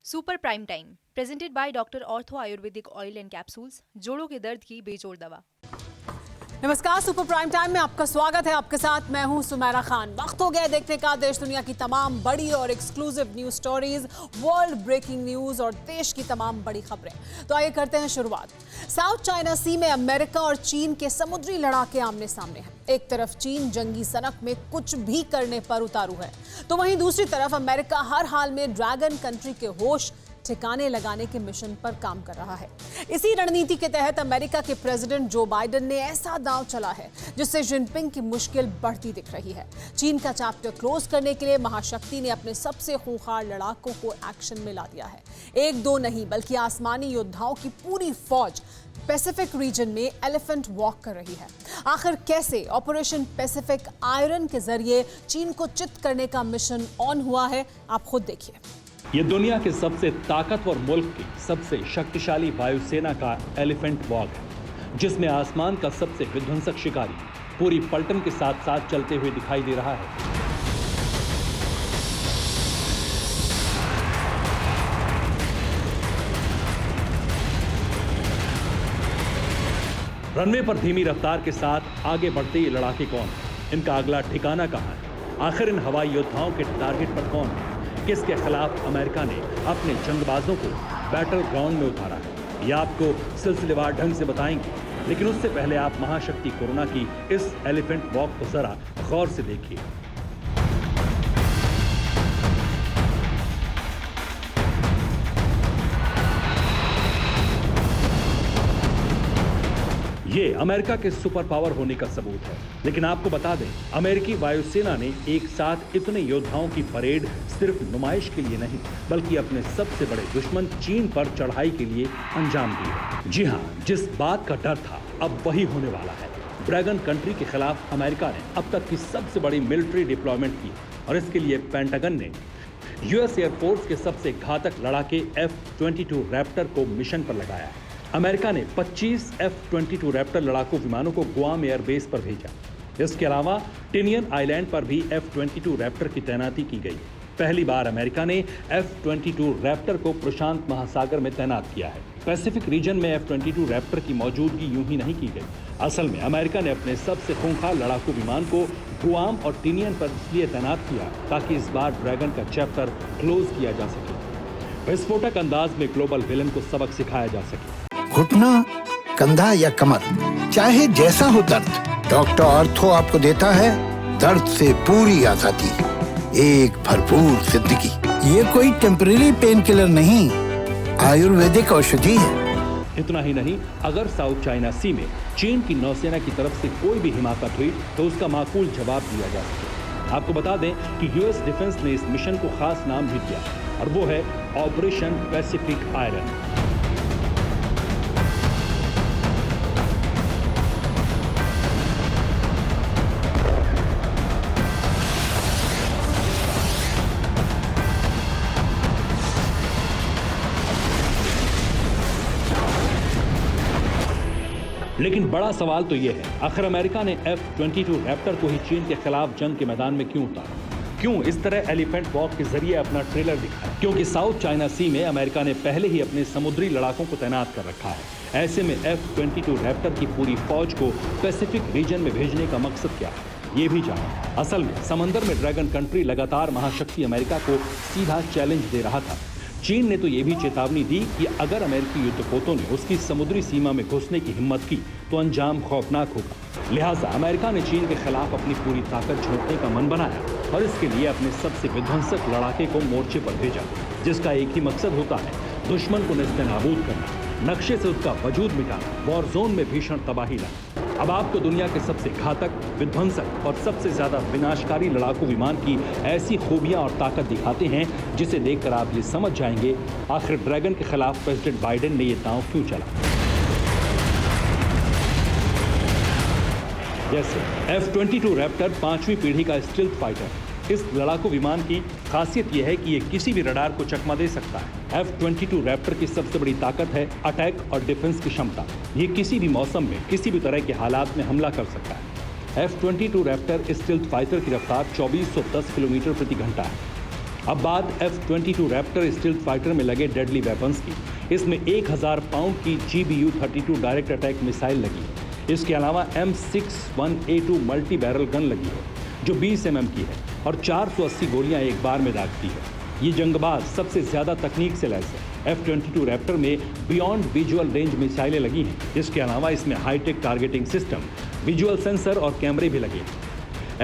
Super prime time presented by doctor ortho Ayurvedic oil and capsules, जोड़ों के दर्द की बेजोड़ दवा। नमस्कार, सुपर प्राइम टाइम में आपका स्वागत है। आपके साथ मैं हूं सुमेरा खान। वक्त हो गया देखने का देश दुनिया की तमाम बड़ी और exclusive news stories, world breaking news और देश की तमाम बड़ी खबरें। तो आइए करते हैं शुरुआत। साउथ चाइना सी में अमेरिका और चीन के समुद्री लड़ाके आमने सामने हैं। एक तरफ चीन जंगी सनक में कुछ भी करने पर उतारू है, तो वहीं दूसरी तरफ अमेरिका हर हाल में ड्रैगन कंट्री के होश ठिकाने लगाने के मिशन पर काम कर रहा है। इसी रणनीति के तहत अमेरिका के प्रेसिडेंट जो बाइडेन ने ऐसा दांव चला है जिससे जिनपिंग की मुश्किल बढ़ती दिख रही है। चीन का चैप्टर क्लोज करने के लिए महाशक्ति ने अपने सबसे खूंखार लड़ाकों को एक्शन में ला दिया है। एक दो नहीं बल्कि आसमानी योद्धाओं की पूरी फौज पैसिफिक रीजन में एलिफेंट वॉक कर रही है। आखिर कैसे ऑपरेशन पैसिफिक आयरन के जरिए चीन को चित करने का मिशन ऑन हुआ है, आप खुद देखिए। ये दुनिया के सबसे ताकतवर मुल्क की सबसे शक्तिशाली वायुसेना का एलिफेंट वॉक है, जिसमें आसमान का सबसे विध्वंसक शिकारी पूरी पलटन के साथ साथ चलते हुए दिखाई दे रहा है। रनवे पर धीमी रफ्तार के साथ आगे बढ़ते ये लड़ाके कौन है? इनका अगला ठिकाना कहां है? आखिर इन हवाई योद्धाओं के टारगेट पर कौन है? किसके खिलाफ अमेरिका ने अपने जंगबाजों को बैटल ग्राउंड में उतारा है, ये आपको सिलसिलेवार ढंग से बताएंगे। लेकिन उससे पहले आप महाशक्ति कोरोना की इस एलिफेंट वॉक को जरा गौर से देखिए। ये अमेरिका के सुपर पावर होने का सबूत है। लेकिन आपको बता दें, अमेरिकी वायुसेना ने एक साथ इतने योद्धाओं की परेड सिर्फ नुमाइश के लिए नहीं, बल्कि अपने सबसे बड़े दुश्मन चीन पर चढ़ाई के लिए अंजाम दी है। जी हां, जिस बात का डर था अब वही होने वाला है। ड्रैगन कंट्री के खिलाफ अमेरिका ने अब तक की सबसे बड़ी मिलिट्री डिप्लॉयमेंट की और इसके लिए पेंटागन ने यूएस एयरफोर्स के सबसे घातक लड़ाके F-22 रैप्टर को मिशन पर लगाया है। अमेरिका ने 25 F-22 रैप्टर लड़ाकू विमानों को गुआम एयरबेस पर भेजा। इसके अलावा टिनियन आइलैंड पर भी F-22 रैप्टर की तैनाती की गई। पहली बार अमेरिका ने F-22 रैप्टर को प्रशांत महासागर में तैनात किया है। पैसिफिक रीजन में F-22 रैप्टर की मौजूदगी यूं ही नहीं की गई। असल में अमेरिका ने अपने सबसे खूंखार लड़ाकू विमान को गुआम और टिनियन पर इसलिए तैनात किया ताकि इस बार ड्रैगन का चैप्टर क्लोज किया जा सके, विस्फोटक अंदाज में ग्लोबल विलन को सबक सिखाया जा सके। घुटना, कंधा या कमर, चाहे जैसा हो दर्द, डॉक्टर ऑर्थो आपको देता है दर्द से पूरी आजादी, एक भरपूर जिंदगी। ये कोई टेम्परेरी पेन किलर नहीं, आयुर्वेदिक औषधि है। इतना ही नहीं, अगर साउथ चाइना सी में चीन की नौसेना की तरफ से कोई भी हिमाकत हुई तो उसका माकूल जवाब दिया जा सके। आपको बता दें कि यूएस डिफेंस ने इस मिशन को खास नाम भी दिया और वो है ऑपरेशन पैसिफिक आयरन। लेकिन बड़ा सवाल तो यह है, आखिर अमेरिका ने F-22 रैप्टर को ही चीन के खिलाफ जंग के मैदान में क्यों उतारा? क्यों इस तरह एलिफेंट वॉक के जरिए अपना ट्रेलर दिखाया? क्योंकि साउथ चाइना सी में अमेरिका ने पहले ही अपने समुद्री लड़ाकों को तैनात कर रखा है। ऐसे में F-22 रैप्टर की पूरी फौज को पैसिफिक रीजन में भेजने का मकसद क्या है, ये भी जाना। असल में समंदर में ड्रैगन कंट्री लगातार महाशक्ति अमेरिका को सीधा चैलेंज दे रहा था। चीन ने तो ये भी चेतावनी दी कि अगर अमेरिकी युद्धपोतों ने उसकी समुद्री सीमा में घुसने की हिम्मत की तो अंजाम खौफनाक होगा। लिहाजा अमेरिका ने चीन के खिलाफ अपनी पूरी ताकत झोंकने का मन बनाया और इसके लिए अपने सबसे विध्वंसक लड़ाके को मोर्चे पर भेजा, जिसका एक ही मकसद होता है, दुश्मन को नेस्तनाबूद करना, नक्शे से उसका वजूद मिटाना, वॉर जोन में भीषण तबाही लाना। अब आपको दुनिया के सबसे घातक, विध्वंसक और सबसे ज्यादा विनाशकारी लड़ाकू विमान की ऐसी खूबियां और ताकत दिखाते हैं जिसे देखकर आप ये समझ जाएंगे आखिर ड्रैगन के खिलाफ प्रेसिडेंट बाइडेन ने ये दांव क्यों चला। जैसे F-22 रैप्टर 5वीं पीढ़ी का स्टील्थ फाइटर। इस लड़ाकू विमान की खासियत यह है कि ये किसी भी रडार को चकमा दे सकता है। F-22 रैप्टर की सबसे बड़ी ताकत है अटैक और डिफेंस की क्षमता। ये किसी भी मौसम में किसी भी तरह के हालात में हमला कर सकता है। F-22 रैप्टर स्टील्थ फाइटर की रफ्तार 2410 किलोमीटर प्रति घंटा है। अब बात F-22 रैप्टर स्टील्थ फाइटर में लगे डेडली वेपन्स की। इसमें 1000 पाउंड की GBU-32 डायरेक्ट अटैक मिसाइल लगी है। इसके अलावा M61A2 मल्टी बैरल गन लगी है जो 20 mm की है और 480 गोलियां एक बार में दागती है। ये जंगबाज सबसे ज्यादा तकनीक से लैस है। F-22 रैप्टर में बियॉन्ड विजुअल रेंज मिसाइलें लगी हैं। इसके अलावा इसमें hi-tech targeting system, visual sensor और कैमरे भी लगे हैं।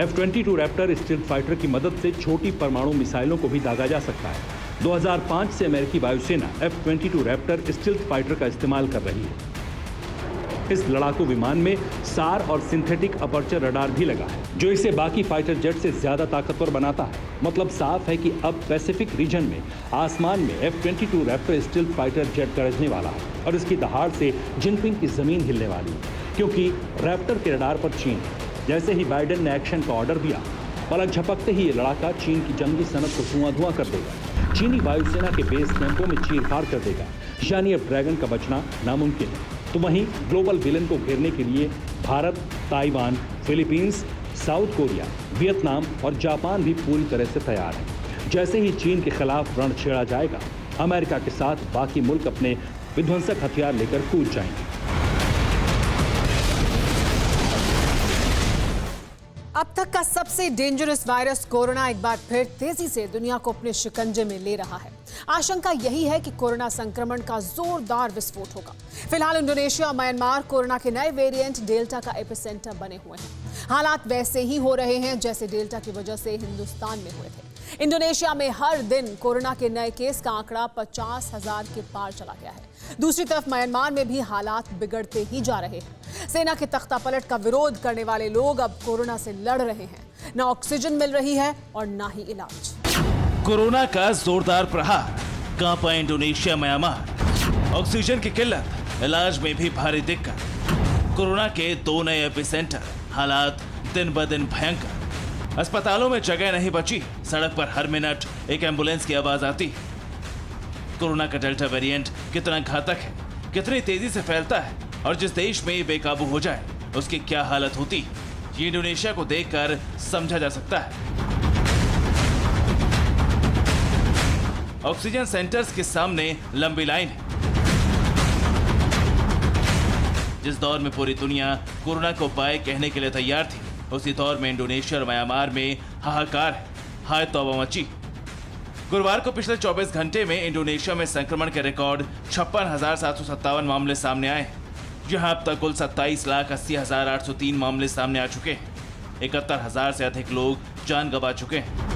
F-22 रैप्टर स्टील्थ फाइटर की मदद से छोटी परमाणु मिसाइलों को भी दागा जा सकता है। 2005 से अमेरिकी वायुसेना F-22 रैप्टर स्टील्थ फाइटर का इस्तेमाल कर रही है। इस लड़ाकू विमान में सार और सिंथेटिक अपर्चर रडार भी लगा है जो इसे बाकी फाइटर जेट से ज्यादा ताकतवर बनाता है। मतलब साफ है कि अब पैसिफिक रीजन में आसमान में F-22 Raptor stealth fighter jet गरजने वाला है और इसकी दहाड़ से जिनपिंग की जमीन हिलने वाली है, क्योंकि रैप्टर के रडार पर चीन है। जैसे ही बाइडेन ने एक्शन का ऑर्डर दिया, पलक झपकते ही ये लड़ाका चीन की जंगी सनक को धुआं कर देगा। चीनी वायुसेना के बेस कैंपों में चीरफाड़ कर देगा। यानी अब ड्रैगन का बचना नामुमकिन है। तो वहीं ग्लोबल विलेन को घेरने के लिए Bharat, Taiwan, Philippines, south Korea, Vietnam और जापान भी पूरी तरह से तैयार है। जैसे ही चीन के खिलाफ रण छेड़ा जाएगा, अमेरिका के साथ बाकी मुल्क अपने विध्वंसक हथियार लेकर कूद जाएंगे। अब तक का सबसे डेंजरस वायरस कोरोना एक बार फिर तेजी से दुनिया को अपने शिकंजे में ले रहा है। आशंका यही है कि कोरोना संक्रमण का जोरदार विस्फोट होगा। फिलहाल इंडोनेशिया और म्यांमार कोरोना के नए वेरिएंट डेल्टा का एपिसेंटर बने हुए हैं। हालात वैसे ही हो रहे हैं जैसे डेल्टा की वजह से हिंदुस्तान में हुए थे। इंडोनेशिया में हर दिन कोरोना के नए केस का आंकड़ा 50,000 के पार चला गया है। दूसरी तरफ म्यांमार में भी हालात बिगड़ते ही जा रहे हैं। सेना के तख्तापलट का विरोध करने वाले लोग अब कोरोना से लड़ रहे हैं। न ऑक्सीजन मिल रही है और न ही इलाज। कोरोना का जोरदार प्रहार, कांपा इंडोनेशिया, म्यांमार। ऑक्सीजन की किल्लत, इलाज में भी भारी दिक्कत। कोरोना के 2 नए एपिसेंटर, हालात दिन ब दिन भयंकर। अस्पतालों में जगह नहीं बची, सड़क पर हर मिनट एक एम्बुलेंस की आवाज आती। कोरोना का डेल्टा वेरिएंट कितना घातक है, कितनी तेजी से फैलता है और जिस देश में बेकाबू हो जाए उसकी क्या हालत होती, ये इंडोनेशिया को देखकर समझा जा सकता है। ऑक्सीजन सेंटर्स के सामने लंबी लाइन है। जिस दौर में पूरी दुनिया कोरोना को बाय कहने के लिए तैयार थी, उसी दौर में इंडोनेशिया और म्यांमार में हाहाकार है। हाय तौबा मची। गुरुवार को पिछले 24 घंटे में इंडोनेशिया में संक्रमण के रिकॉर्ड 56,757 मामले सामने आए, जहां अब तक कुल 27,80,803 मामले सामने आ चुके हैं। 71,000 से अधिक लोग जान गंवा चुके हैं।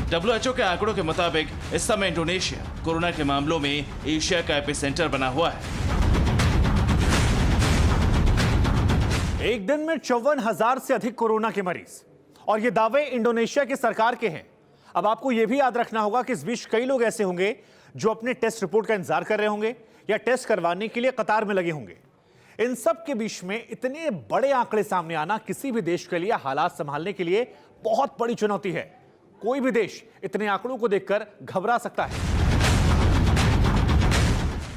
WHO के आंकड़ों के मुताबिक इस समय इंडोनेशिया कोरोना के मामलों में एशिया का एपिसेंटर बना हुआ है। एक दिन में 54,000 से अधिक कोरोना के मरीज, और ये दावे इंडोनेशिया की सरकार के हैं। अब आपको यह भी याद रखना होगा कि इस बीच कई लोग ऐसे होंगे जो अपने टेस्ट रिपोर्ट का इंतजार कर रहे होंगे या टेस्ट करवाने के लिए कतार में लगे होंगे। इन सब के बीच में इतने बड़े आंकड़े सामने आना किसी भी देश के लिए हालात संभालने के लिए बहुत बड़ी चुनौती है। कोई भी देश इतने आंकड़ों को देखकर घबरा सकता है।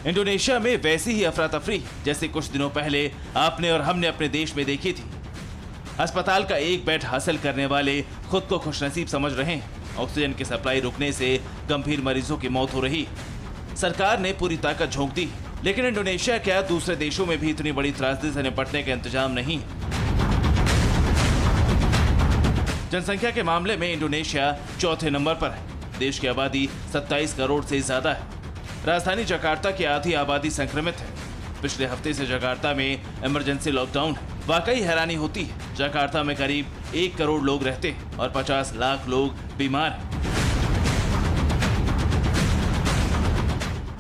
इंडोनेशिया में वैसी ही अफरा तफरी जैसे कुछ दिनों पहले आपने और हमने अपने देश में देखी थी। अस्पताल का एक बेड हासिल करने वाले खुद को खुशनसीब समझ रहे हैं। ऑक्सीजन की सप्लाई रुकने से गंभीर मरीजों की मौत हो रही। सरकार ने पूरी ताकत झोंक दी, लेकिन इंडोनेशिया क्या दूसरे देशों में भी इतनी बड़ी त्रासदी से निपटने का इंतजाम नहीं। जनसंख्या के मामले में इंडोनेशिया चौथे नंबर पर है। देश की आबादी 27 करोड़ से ज्यादा है। राजधानी जकार्ता की आधी आबादी संक्रमित है। पिछले हफ्ते से जकार्ता में इमरजेंसी लॉकडाउन है। वाकई हैरानी होती है। जकार्ता में करीब 1 करोड़ लोग रहते हैं और 50 लाख लोग बीमार हैं।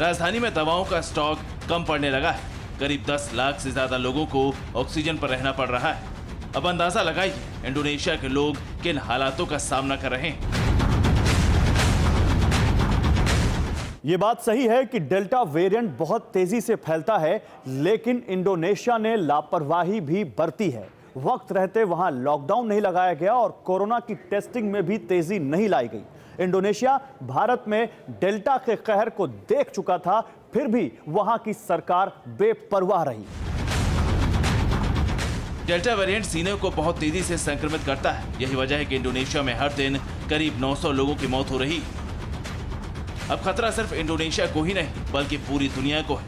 राजधानी में दवाओं का स्टॉक कम पड़ने लगा है। करीब 10 लाख से ज्यादा लोगों को ऑक्सीजन पर रहना पड़ रहा है। अब अंदाजा लगाइए इंडोनेशिया के लोग किन हालातों का सामना कर रहे हैं। ये बात सही है कि डेल्टा वेरिएंट बहुत तेजी से फैलता है, लेकिन इंडोनेशिया ने लापरवाही भी बरती है। वक्त रहते वहां लॉकडाउन नहीं लगाया गया और कोरोना की टेस्टिंग में भी तेजी नहीं लाई गई। इंडोनेशिया भारत में डेल्टा के कहर को देख चुका था, फिर भी वहां की सरकार बेपरवाह रही। डेल्टा वेरिएंट सीने को बहुत तेजी से संक्रमित करता है। यही वजह है कि इंडोनेशिया में हर दिन करीब 900 लोगों की मौत हो रही। अब खतरा सिर्फ इंडोनेशिया को ही नहीं बल्कि पूरी दुनिया को है,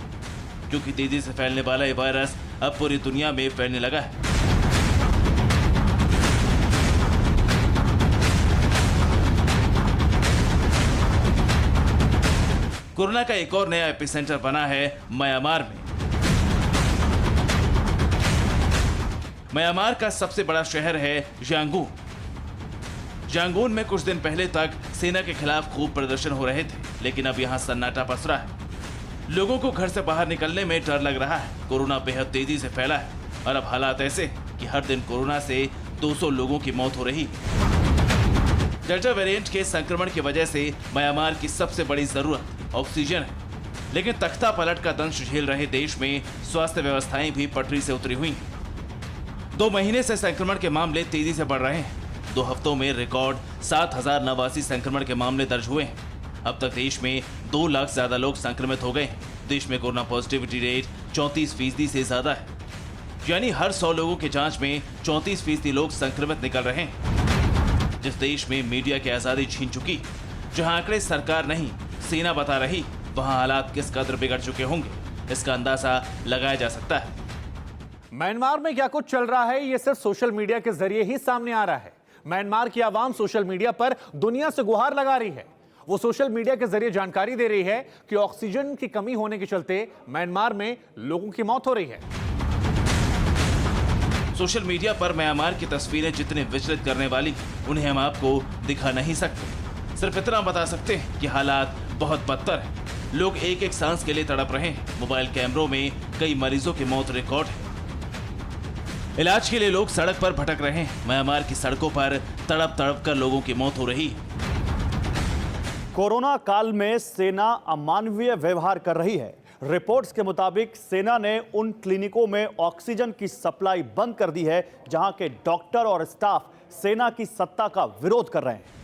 क्योंकि तेजी से फैलने वाला ये वायरस अब पूरी दुनिया में फैलने लगा है। कोरोना का एक और नया एपिसेंटर बना है म्यांमार में। म्यांमार का सबसे बड़ा शहर है यांगून। यांगून में कुछ दिन पहले तक सेना के खिलाफ खूब प्रदर्शन हो रहे थे, लेकिन अब यहां सन्नाटा पसरा है। लोगों को घर से बाहर निकलने में डर लग रहा है। कोरोना बेहद तेजी से फैला है और अब हालात ऐसे कि हर दिन कोरोना से 200 लोगों की मौत हो रही। डेल्टा वेरिएंट के संक्रमण की वजह से म्यांमार की सबसे बड़ी जरूरत ऑक्सीजन है, लेकिन तख्ता पलट का दंश झेल रहे देश में स्वास्थ्य व्यवस्थाएं भी पटरी से उतरी हुई हैं। 2 महीने से संक्रमण के मामले तेजी से बढ़ रहे हैं। 2 हफ्तों में रिकॉर्ड 7,089 संक्रमण के मामले दर्ज हुए हैं। अब तक देश में 2 लाख से ज्यादा लोग संक्रमित हो गए हैं। देश में कोरोना पॉजिटिविटी रेट 34% से ज्यादा है, यानी हर 100 लोगों की जांच में 34% लोग संक्रमित निकल रहे हैं। जिस देश में मीडिया की आजादी छीन चुकी, जहां आंकड़े सरकार नहीं सेना बता रही, वहां हालात किस कदर बिगड़ चुके होंगे, इसका अंदाजा लगाया जा सकता है। म्यांमार में क्या कुछ चल रहा है, यह सिर्फ सोशल मीडिया के जरिए ही सामने आ रहा है। म्यांमार की आवाम सोशल मीडिया पर दुनिया से गुहार लगा रही है। वो सोशल मीडिया के जरिए जानकारी दे रही है कि ऑक्सीजन की कमी होने के चलते म्यांमार में लोगों की मौत हो रही है। सोशल मीडिया पर म्यांमार की तस्वीरें जितनी विचलित करने वाली, उन्हें हम आपको दिखा नहीं सकते। सिर्फ इतना बता सकते हैं कि हालात बहुत बदतर है। लोग एक एक सांस के लिए तड़प रहे हैं। मोबाइल कैमरों में कई मरीजों की मौत रिकॉर्ड है। इलाज के लिए लोग सड़क पर भटक रहे हैं। म्यांमार की सड़कों पर तड़प तड़प कर लोगों की मौत हो रही है। कोरोना काल में सेना अमानवीय व्यवहार कर रही है। रिपोर्ट्स के मुताबिक सेना ने उन क्लिनिकों में ऑक्सीजन की सप्लाई बंद कर दी है जहां के डॉक्टर और स्टाफ सेना की सत्ता का विरोध कर रहे हैं।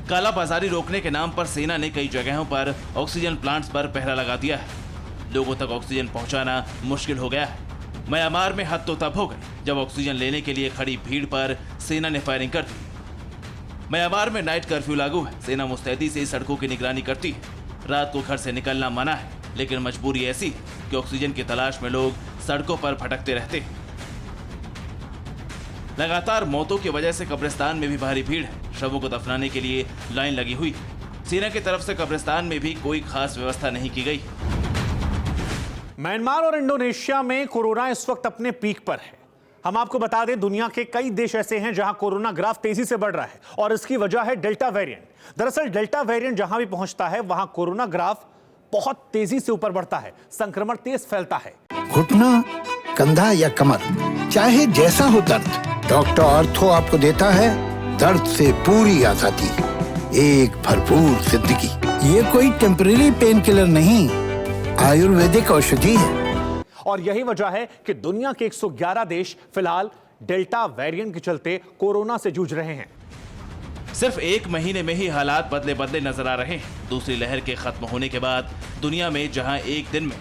कालाबाजारी रोकने के नाम पर सेना ने कई जगहों पर ऑक्सीजन प्लांट्स पर पहरा लगा दिया है। लोगों तक ऑक्सीजन पहुंचाना मुश्किल हो गया है। म्यांमार में हद तो तब हो गई जब ऑक्सीजन लेने के लिए खड़ी भीड़ पर सेना ने फायरिंग कर दी। म्यांमार में नाइट कर्फ्यू लागू है। सेना मुस्तैदी से सड़कों की निगरानी करती है। रात को घर से निकलना मना है, लेकिन मजबूरी ऐसी है कि ऑक्सीजन की तलाश में लोग सड़कों पर भटकते रहते हैं। लगातार मौतों की वजह से कब्रिस्तान में भी भारी भीड़ है। शवों को दफनाने के लिए लाइन लगी हुई है। सेना की तरफ से कब्रिस्तान में भी कोई खास व्यवस्था नहीं की गई। म्यांमार और इंडोनेशिया में कोरोना इस वक्त अपने पीक पर है। हम आपको बता दें, दुनिया के कई देश ऐसे हैं जहां कोरोना ग्राफ तेजी से बढ़ रहा है और इसकी वजह है डेल्टा वेरिएंट। दरअसल डेल्टा वेरिएंट जहां भी पहुंचता है वहां कोरोना ग्राफ बहुत तेजी से ऊपर बढ़ता है, संक्रमण तेज फैलता है। घुटना, कंधा या कमर, चाहे जैसा हो दर्द, डॉक्टर ऑर्थो आपको देता है दर्द से पूरी आजादी, एक भरपूर जिंदगी। ये कोई टेम्परेरी पेन किलर नहीं, आयुर्वेदिक औषधि है। और यही वजह है कि दुनिया के 111 देश फिलहाल डेल्टा वेरिएंट के चलते कोरोना से जूझ रहे हैं। सिर्फ 1 महीने में ही हालात बदले बदले नजर आ रहे हैं। दूसरी लहर के खत्म होने के बाद दुनिया में जहां एक दिन में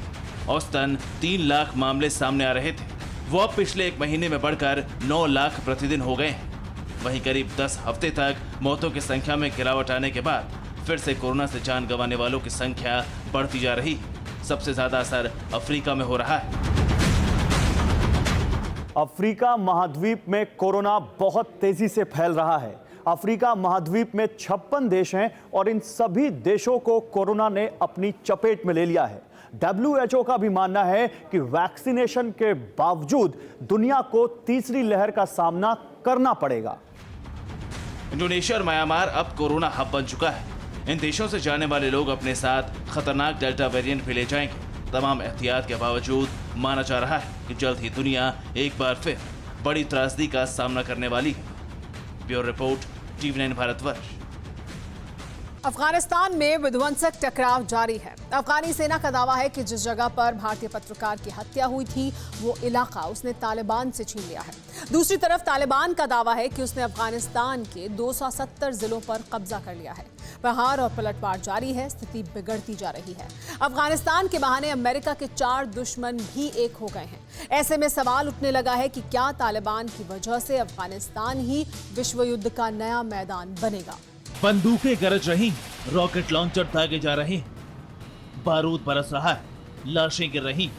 औसतन 3 लाख मामले सामने आ रहे थे, वो अब पिछले 1 महीने में बढ़कर 9 लाख प्रतिदिन हो गए हैं। वहीं करीब 10 हफ्ते तक मौतों की संख्या में गिरावट आने के बाद फिर से कोरोना से जान गंवाने वालों की संख्या बढ़ती जा रही। सबसे ज्यादा असर अफ्रीका में हो रहा है। अफ्रीका महाद्वीप में कोरोना बहुत तेजी से फैल रहा है। अफ्रीका महाद्वीप में 56 देश हैं और इन सभी देशों को कोरोना ने अपनी चपेट में ले लिया है। WHO का भी मानना है कि वैक्सीनेशन के बावजूद दुनिया को तीसरी लहर का सामना करना पड़ेगा। इंडोनेशिया और म्यांमार अब कोरोना हब बन चुका है। इन देशों से जाने वाले लोग अपने साथ खतरनाक डेल्टा वेरिएंट भी ले जाएंगे। तमाम एहतियात के बावजूद माना जा रहा है कि जल्द ही दुनिया एक बार फिर बड़ी त्रासदी का सामना करने वाली है। Bureau report, TV9 Bharatvarsh. Afghanistan में विध्वंसक टकराव जारी है। अफगानी सेना का दावा है कि जिस जगह पर भारतीय पत्रकार की हत्या हुई थी वो इलाका उसने तालिबान से छीन लिया है। दूसरी तरफ तालिबान का दावा है कि उसने अफगानिस्तान के 270 जिलों पर कब्जा कर लिया है। प्रहार और पलटवार जारी है, स्थिति बिगड़ती जा रही है। अफगानिस्तान के बहाने अमेरिका के 4 दुश्मन भी एक हो गए हैं। ऐसे में सवाल उठने लगा है कि क्या तालिबान की वजह से अफगानिस्तान ही विश्व युद्ध का नया मैदान बनेगा। बंदूकें गरज रही, रॉकेट लॉन्चर दागे जा रहे, बारूद बरस रहा है, लाशें गिर रही,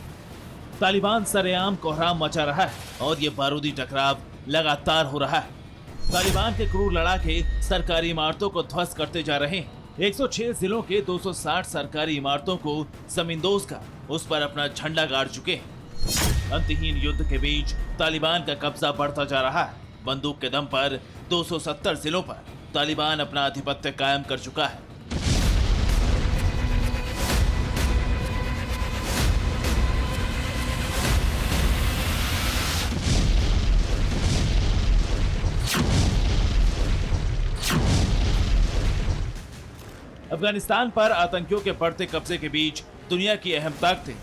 तालिबान सरेआम कोहराम मचा रहा है और ये बारूदी टकराव लगातार हो रहा है। तालिबान के क्रूर लड़ाके सरकारी इमारतों को ध्वस्त करते जा रहे हैं। 106 जिलों के 260 सरकारी इमारतों को जमींदोज कर उस पर अपना झंडा गाड़ चुके हैं। अंतहीन युद्ध के बीच तालिबान का कब्जा बढ़ता जा रहा है। बंदूक के दम पर 270 जिलों पर तालिबान अपना आधिपत्य कायम कर चुका है। अफगानिस्तान पर आतंकियों के बढ़ते कब्जे के बीच दुनिया की अहम ताकतें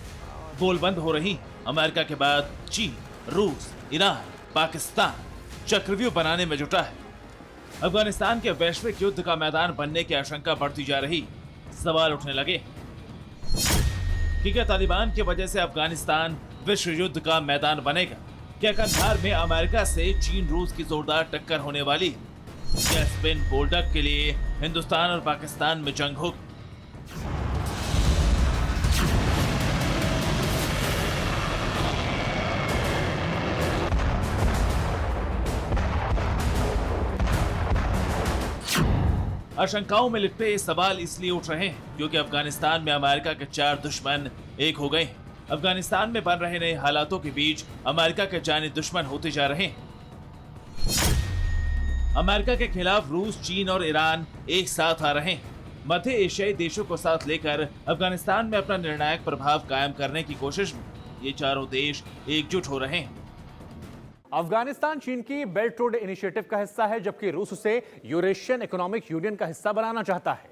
गोलबंद हो रही। अमेरिका के बाद चीन, रूस, ईरान, पाकिस्तान चक्रव्यूह बनाने में जुटा है। अफगानिस्तान के वैश्विक युद्ध का मैदान बनने की आशंका बढ़ती जा रही। सवाल उठने लगे कि क्या तालिबान की वजह से अफगानिस्तान विश्व युद्ध का मैदान बनेगा? क्या कंधार में अमेरिका से चीन रूस की जोरदार टक्कर होने वाली? क्या स्पिन बोल्डक के लिए हिंदुस्तान और पाकिस्तान में जंग होगी? आशंकाओं में लिपटे ये सवाल इसलिए उठ रहे हैं क्योंकि अफगानिस्तान में अमेरिका के 4 दुश्मन एक हो गए हैं। अफगानिस्तान में बन रहे नए हालातों के बीच अमेरिका के जानी दुश्मन होते जा रहे हैं। अमेरिका के खिलाफ रूस, चीन और ईरान एक साथ आ रहे हैं। मध्य एशियाई देशों को साथ लेकर अफगानिस्तान में अपना निर्णायक प्रभाव कायम करने की कोशिश में ये चारों देश एकजुट हो रहे हैं। अफगानिस्तान चीन की बेल्ट रोड इनिशिएटिव का हिस्सा है, जबकि रूस उसे यूरेशियन इकोनॉमिक यूनियन का हिस्सा बनाना चाहता है।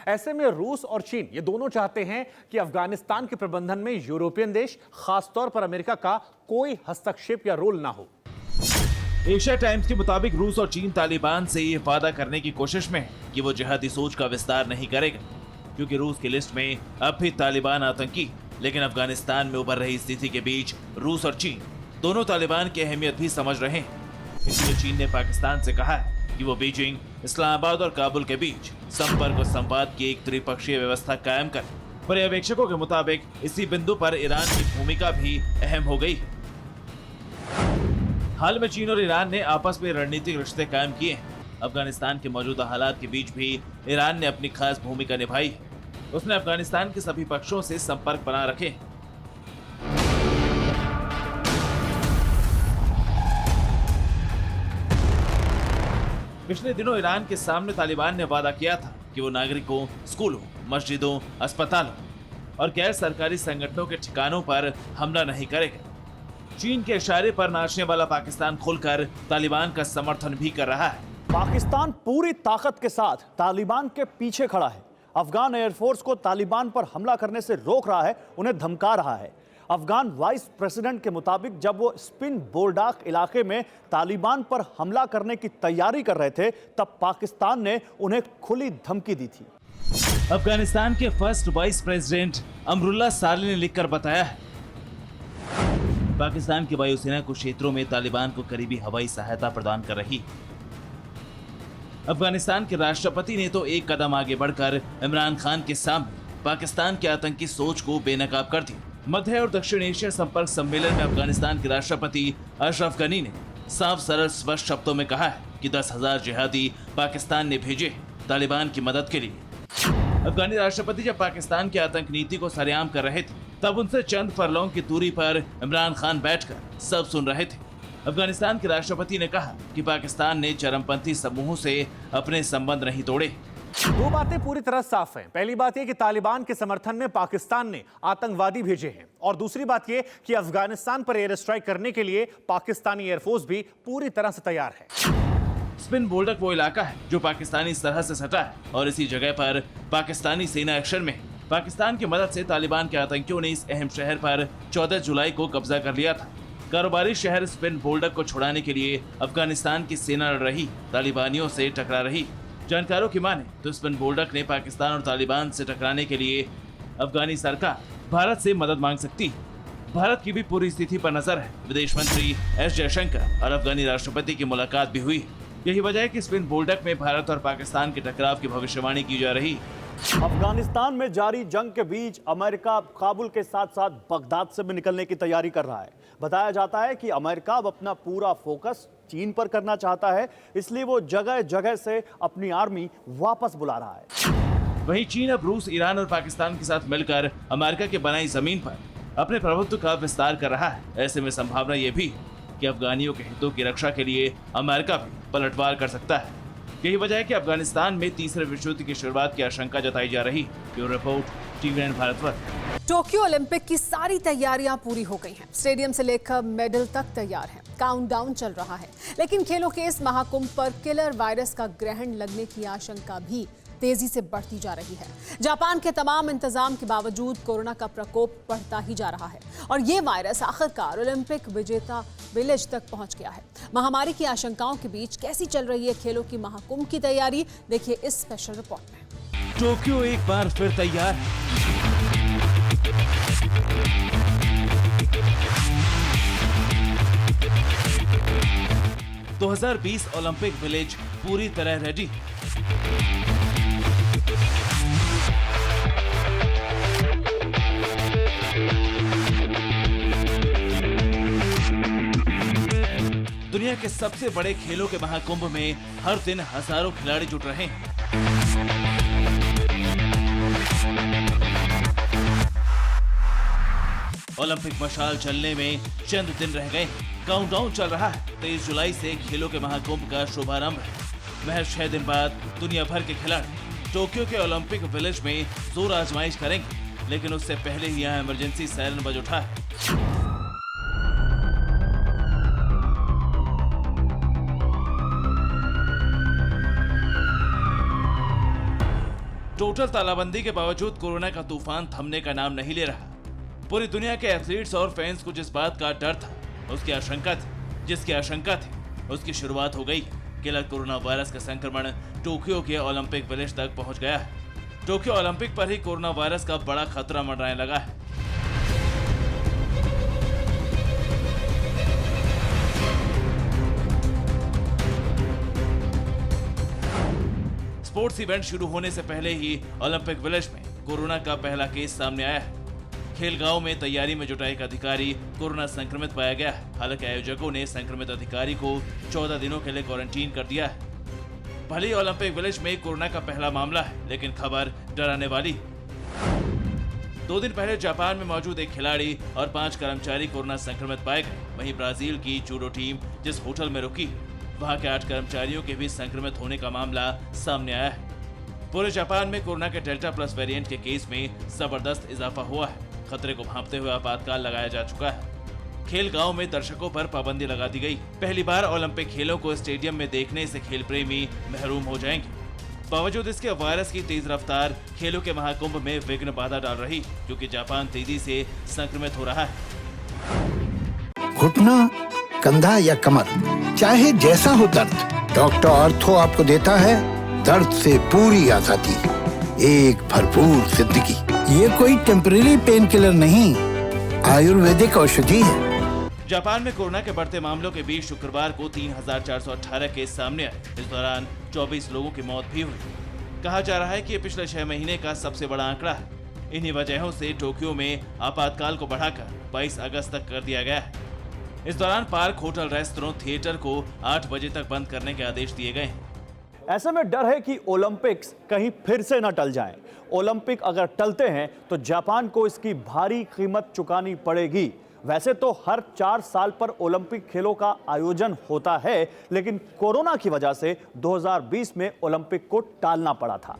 ऐसे में रूस और चीन ये दोनों चाहते हैं कि अफगानिस्तान के प्रबंधन में यूरोपियन देश, खासतौर पर अमेरिका का कोई हस्तक्षेप या रोल ना हो। एशिया टाइम्स के मुताबिक रूस और चीन तालिबान से ये वादा करने की कोशिश में कि वो जिहादी सोच का विस्तार नहीं करेगा, क्योंकि रूस की लिस्ट में अब भी तालिबान आतंकी। लेकिन अफगानिस्तान में उभर रही स्थिति के बीच रूस और चीन दोनों तालिबान की अहमियत भी समझ रहे हैं। इसलिए चीन ने पाकिस्तान से कहा है कि वो बीजिंग, इस्लामाबाद और काबुल के बीच संपर्क और संवाद की एक त्रिपक्षीय व्यवस्था कायम करे। पर्यवेक्षकों के मुताबिक इसी बिंदु पर ईरान की भूमिका भी अहम हो गई है। हाल में चीन और ईरान ने आपस में रणनीतिक रिश्ते कायम किए हैं। अफगानिस्तान के मौजूदा हालात के बीच भी ईरान ने अपनी खास भूमिका निभाई है। उसने अफगानिस्तान के सभी पक्षों से संपर्क बना रखे। पिछले दिनों ईरान के सामने तालिबान ने वादा किया था कि वो नागरिकों, स्कूलों, मस्जिदों, अस्पतालों और गैर सरकारी संगठनों के ठिकानों पर हमला नहीं करेगा। चीन के इशारे पर नाचने वाला पाकिस्तान खुलकर तालिबान का समर्थन भी कर रहा है। पाकिस्तान पूरी ताकत के साथ तालिबान के पीछे खड़ा है। अफगान एयरफोर्स को तालिबान पर हमला करने से रोक रहा है, उन्हें धमका रहा है। अफगान वाइस प्रेसिडेंट के मुताबिक जब वो स्पिन बोल्डाक इलाके में तालिबान पर हमला करने की तैयारी कर रहे थे, तब पाकिस्तान ने उन्हें खुली धमकी दी थी। अफगानिस्तान के फर्स्ट वाइस प्रेसिडेंट अमरुल्लाह साले ने लिखकर बताया है, पाकिस्तान की वायुसेना कुछ क्षेत्रों में तालिबान को करीबी हवाई सहायता प्रदान कर रही। अफगानिस्तान के राष्ट्रपति ने तो एक कदम आगे बढ़कर इमरान खान के सामने पाकिस्तान की आतंकी सोच को बेनकाब कर दिया। मध्य और दक्षिण एशिया संपर्क सम्मेलन में अफगानिस्तान के राष्ट्रपति अशरफ गनी ने साफ सरल स्पष्ट शब्दों में कहा है कि 10,000 जिहादी पाकिस्तान ने भेजे तालिबान की मदद के लिए। अफगानी राष्ट्रपति जब पाकिस्तान की आतंक नीति को सरेआम कर रहे थे, तब उनसे चंद फरलों की दूरी पर इमरान खान बैठकर सब सुन रहे थे। अफगानिस्तान के राष्ट्रपति ने कहा कि पाकिस्तान ने चरमपंथी समूहों से अपने संबंध नहीं तोड़े। दो बातें पूरी तरह साफ हैं। पहली बात यह कि तालिबान के समर्थन में पाकिस्तान ने आतंकवादी भेजे हैं, और दूसरी बात यह कि अफगानिस्तान पर एयर स्ट्राइक करने के लिए पाकिस्तानी एयरफोर्स भी पूरी तरह से तैयार है। स्पिन बोल्डक वो इलाका है जो पाकिस्तानी सरहद से सटा है, और इसी जगह पर पाकिस्तानी सेना एक्शन में। पाकिस्तान की मदद से तालिबान के आतंकियों ने इस अहम शहर पर 14 जुलाई को कब्जा कर लिया था। कारोबारी शहर स्पिन बोल्डक को छुड़ाने के लिए अफगानिस्तान की सेना लड़ रही तालिबानियों से टकरा रही। जानकारों की माने तो स्पिन बोल्डक ने पाकिस्तान और तालिबान से टकराने के लिए अफगानी सरकार भारत से मदद मांग सकती है। भारत की भी पूरी स्थिति पर नजर है। विदेश मंत्री एस जयशंकर और अफगानी राष्ट्रपति की मुलाकात भी हुई। यही वजह है कि स्पिन बोल्डक में भारत और पाकिस्तान के टकराव की भविष्यवाणी की जा रही। अफगानिस्तान में जारी जंग के बीच अमेरिका काबुल के साथ साथ बगदाद से भी निकलने की तैयारी कर रहा है। बताया जाता है कि अमेरिका अब अपना पूरा फोकस चीन पर करना चाहता है, इसलिए वो जगह जगह से अपनी आर्मी वापस बुला रहा है। वहीं चीन अब रूस, ईरान और पाकिस्तान के साथ मिलकर अमेरिका के बनाई जमीन पर अपने प्रभुत्व का विस्तार कर रहा है। ऐसे में संभावना ये भी कि अफगानियों के हितों की रक्षा के लिए अमेरिका भी पलटवार कर सकता है। यही वजह है कि अफगानिस्तान में तीसरे विश्व युद्ध की शुरुआत की आशंका जताई जा रही। Bureau report, TVN Bharatvarsh. Tokyo Olympic की सारी तैयारियां पूरी हो गई हैं। स्टेडियम से लेकर मेडल तक तैयार है। काउंटडाउन चल रहा है, लेकिन खेलों के इस महाकुंभ पर किलर वायरस का ग्रहण लगने की आशंका भी तेजी से बढ़ती जा रही है। जापान के तमाम इंतजाम के बावजूद कोरोना का प्रकोप बढ़ता ही जा रहा है और ये वायरस आखिरकार ओलंपिक विजेता विलेज तक पहुंच गया है। महामारी की आशंकाओं के बीच कैसी चल रही है खेलों की महाकुंभ की तैयारी, देखिए इस स्पेशल रिपोर्ट में। टोक्यो एक बार फिर तैयार है। तो 2020 ओलंपिक विलेज पूरी तरह रेडी। दुनिया के सबसे बड़े खेलों के महाकुंभ में हर दिन हजारों खिलाड़ी जुट रहे हैं। ओलंपिक मशाल चलने में चंद दिन रह गए। काउंटडाउन चल रहा है। 23 जुलाई से खेलों के महाकुंभ का शुभारंभ है। महज 6 दिन बाद दुनिया भर के खिलाड़ी टोक्यो के ओलंपिक विलेज में जोर आजमाइश करेंगे, लेकिन उससे पहले ही यहाँ इमरजेंसी सायरन बज उठा है। टोटल तालाबंदी के बावजूद कोरोना का तूफान थमने का नाम नहीं ले रहा। पूरी दुनिया के एथलीट्स और फैंस को जिस बात का डर था, उसकी आशंका थी, उसकी शुरुआत हो गई। किलर कोरोना वायरस का संक्रमण टोक्यो के ओलंपिक विलेज तक पहुंच गया है। टोक्यो ओलंपिक पर ही कोरोना वायरस का बड़ा खतरा मंडराने लगा है। स्पोर्ट्स इवेंट शुरू होने से पहले ही ओलंपिक विलेज में कोरोना का पहला केस सामने आया है। खेल गांव में तैयारी में जुटा एक अधिकारी कोरोना संक्रमित पाया गया है। हालांकि आयोजकों ने संक्रमित अधिकारी को 14 दिनों के लिए क्वारंटीन कर दिया है। भले ही ओलंपिक विलेज में कोरोना का पहला मामला है, लेकिन खबर डराने वाली। 2 दिन पहले जापान में मौजूद एक खिलाड़ी और 5 कर्मचारी कोरोना संक्रमित पाए गए। वहीं ब्राजील की जूडो टीम जिस होटल में रुकी, वहां के 8 कर्मचारियों के भी संक्रमित होने का मामला सामने आया है। पूरे जापान में कोरोना के डेल्टा प्लस वेरिएंट के केस में जबरदस्त इजाफा हुआ है। खतरे को भांपते हुए आपातकाल लगाया जा चुका है। खेल गांव में दर्शकों पर पाबंदी लगा दी गई। पहली बार ओलंपिक खेलों को स्टेडियम में देखने से खेल प्रेमी महरूम हो जाएंगे। बावजूद इसके वायरस की तेज रफ्तार खेलों के महाकुंभ में विघ्न बाधा डाल रही, क्योंकि जापान तेजी से संक्रमित हो रहा है। घुटना, कंधा या कमर, चाहे जैसा हो दर्द, डॉक्टर ऑर्थो आपको देता है दर्द से पूरी आजादी, एक भरपूर जिंदगी। ये कोई टेम्परेरी पेन किलर नहीं, आयुर्वेदिक औषधि है। जापान में कोरोना के बढ़ते मामलों के बीच शुक्रवार को 3,418 केस सामने आए। इस दौरान 24 लोगों की मौत भी हुई। कहा जा रहा है कि ये पिछले 6 महीने का सबसे बड़ा आंकड़ा है। इन्हीं वजहों से टोक्यो में आपातकाल को बढ़ाकर 22 अगस्त तक कर दिया गया है। इस दौरान पार्क, होटल, रेस्तरां, थिएटर को 8 बजे तक बंद करने के आदेश दिए गए हैं। ऐसे में डर है कि ओलंपिक्स कहीं फिर से न टल जाएं। ओलंपिक अगर टलते हैं तो जापान को इसकी भारी कीमत चुकानी पड़ेगी। वैसे तो हर 4 साल पर ओलंपिक खेलों का आयोजन होता है, लेकिन कोरोना की वजह से 2020 में ओलंपिक को टालना पड़ा था।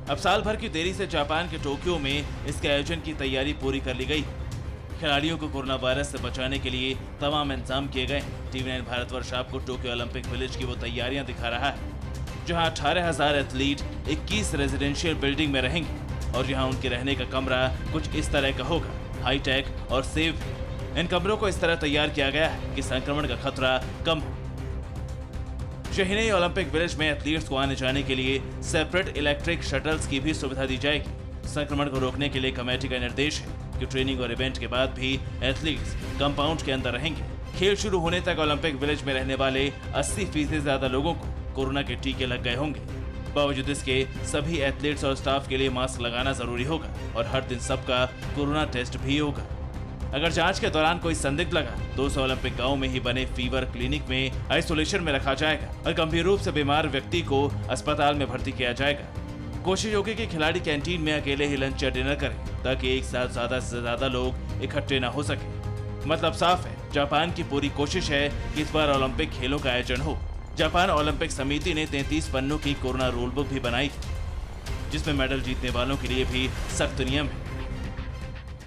अब साल भर की देरी से जापान के टोक्यो में इसके आयोजन की तैयारी पूरी कर ली गई। खिलाड़ियों को कोरोना वायरस से बचाने के लिए तमाम इंतजाम किए गए। TVN भारतवर्ष आपको टोक्यो ओलंपिक विलेज की वो तैयारियां दिखा रहा है, जहां 18,000 एथलीट 21 रेजिडेंशियल बिल्डिंग में रहेंगे और जहां उनके रहने का कमरा कुछ इस तरह का होगा, हाईटेक और सेफ। इन कमरों को इस तरह तैयार किया गया है कि संक्रमण का खतरा कम हो। यही नहीं, ओलंपिक विलेज में एथलीट्स को आने जाने के लिए सेपरेट इलेक्ट्रिक शटल्स की भी सुविधा दी जाएगी। संक्रमण को रोकने के लिए कमेटी का निर्देश है कि ट्रेनिंग और इवेंट के बाद भी एथलीट्स कंपाउंड के अंदर रहेंगे। खेल शुरू होने तक ओलंपिक विलेज में रहने वाले 80% से ज्यादा लोगों को कोरोना के टीके लग गए होंगे। बावजूद इसके सभी एथलीट्स और स्टाफ के लिए मास्क लगाना जरूरी होगा और हर दिन सबका कोरोना टेस्ट भी होगा। अगर जांच के दौरान कोई संदिग्ध लगा तो उसे ओलंपिक गांव में ही बने फीवर क्लिनिक में आइसोलेशन में रखा जाएगा और गंभीर रूप से बीमार व्यक्ति को अस्पताल में भर्ती किया जाएगा। कोशिश होगी कि खिलाड़ी कैंटीन में अकेले ही लंच या डिनर करें ताकि एक साथ ज्यादा से ज्यादा लोग इकट्ठे न हो सके। मतलब साफ है, जापान की पूरी कोशिश है कि इस बार ओलंपिक खेलों का आयोजन हो। जापान ओलंपिक समिति ने 33 पन्नों की कोरोना रूल बुक भी बनाई थी, जिसमें मेडल जीतने वालों के लिए भी सख्त नियम है।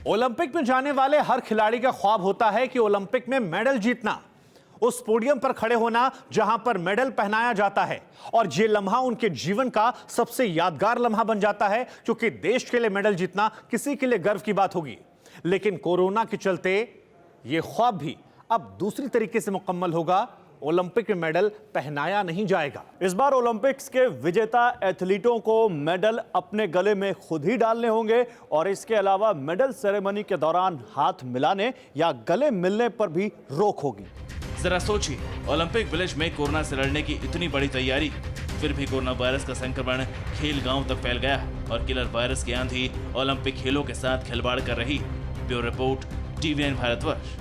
ओलंपिक में जाने वाले हर खिलाड़ी का ख्वाब होता है कि ओलंपिक में मेडल जीतना, उस पोडियम पर खड़े होना जहां पर मेडल पहनाया जाता है, और ये लम्हा उनके जीवन का सबसे यादगार लम्हा बन जाता है, क्योंकि देश के लिए मेडल जीतना किसी के लिए गर्व की बात होगी। लेकिन कोरोना के चलते ये ख्वाब भी अब दूसरी तरीके से मुकम्मल होगा। ओलंपिक में मेडल पहनाया नहीं जाएगा। इस बार ओलंपिक्स के विजेता एथलीटों को मेडल अपने गले में खुद ही डालने होंगे और इसके अलावा मेडल सेरेमनी के दौरान हाथ मिलाने या गले मिलने पर भी रोक होगी। जरा सोचिए, ओलंपिक विलेज में कोरोना से लड़ने की इतनी बड़ी तैयारी, फिर भी कोरोना वायरस का संक्रमण खेल गांव तक फैल गया और किलर वायरस की आंधी ओलंपिक खेलों के साथ खिलवाड़ कर रही। Bureau report, TV9 Bharatvarsh.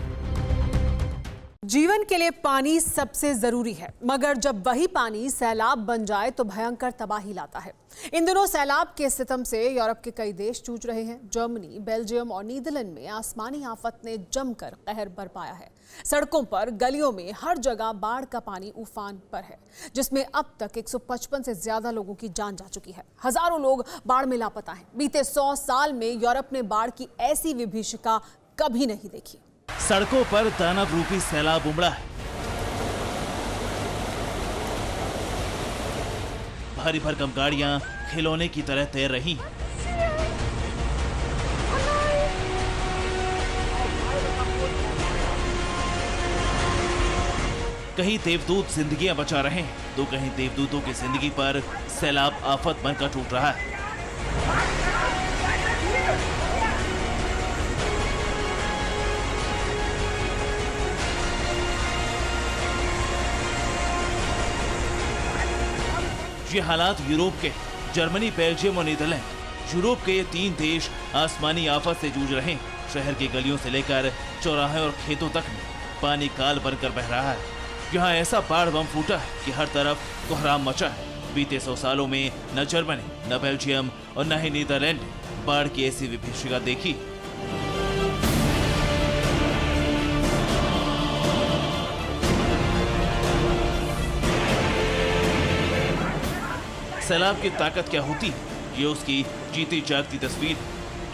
जीवन के लिए पानी सबसे जरूरी है, मगर जब वही पानी सैलाब बन जाए तो भयंकर तबाही लाता है। इन दिनों सैलाब के सितम से यूरोप के कई देश जूझ रहे हैं। जर्मनी, बेल्जियम और नीदरलैंड में आसमानी आफत ने जमकर कहर बरपाया है। सड़कों पर, गलियों में हर जगह बाढ़ का पानी उफान पर है, जिसमें अब तक 155 से ज्यादा लोगों की जान जा चुकी है। हजारों लोग बाढ़ में लापता हैं। बीते 100 साल में यूरोप ने बाढ़ की ऐसी विभीषिका कभी नहीं देखी। सड़कों पर दानव रूपी सैलाब उमड़ा है। भारी भरकम गाड़ियां खिलौने की तरह तैर रही हैं। कहीं देवदूत जिंदगियां बचा रहे हैं तो कहीं देवदूतों की जिंदगी पर सैलाब आफत बनकर टूट रहा है। ये हालात यूरोप के, जर्मनी, बेल्जियम और नीदरलैंड, यूरोप के ये 3 देश आसमानी आफत से जूझ रहे हैं। शहर की गलियों से लेकर चौराहे और खेतों तक में पानी काल बनकर बह रहा है। यहाँ ऐसा बाढ़ बम फूटा है कि हर तरफ कोहराम मचा है। बीते 100 सालों में न जर्मनी, न बेल्जियम और न ही नीदरलैंड ने बाढ़ की ऐसी विभीषिका देखी। सैलाब की ताकत क्या होती है, ये उसकी जीती जागती तस्वीर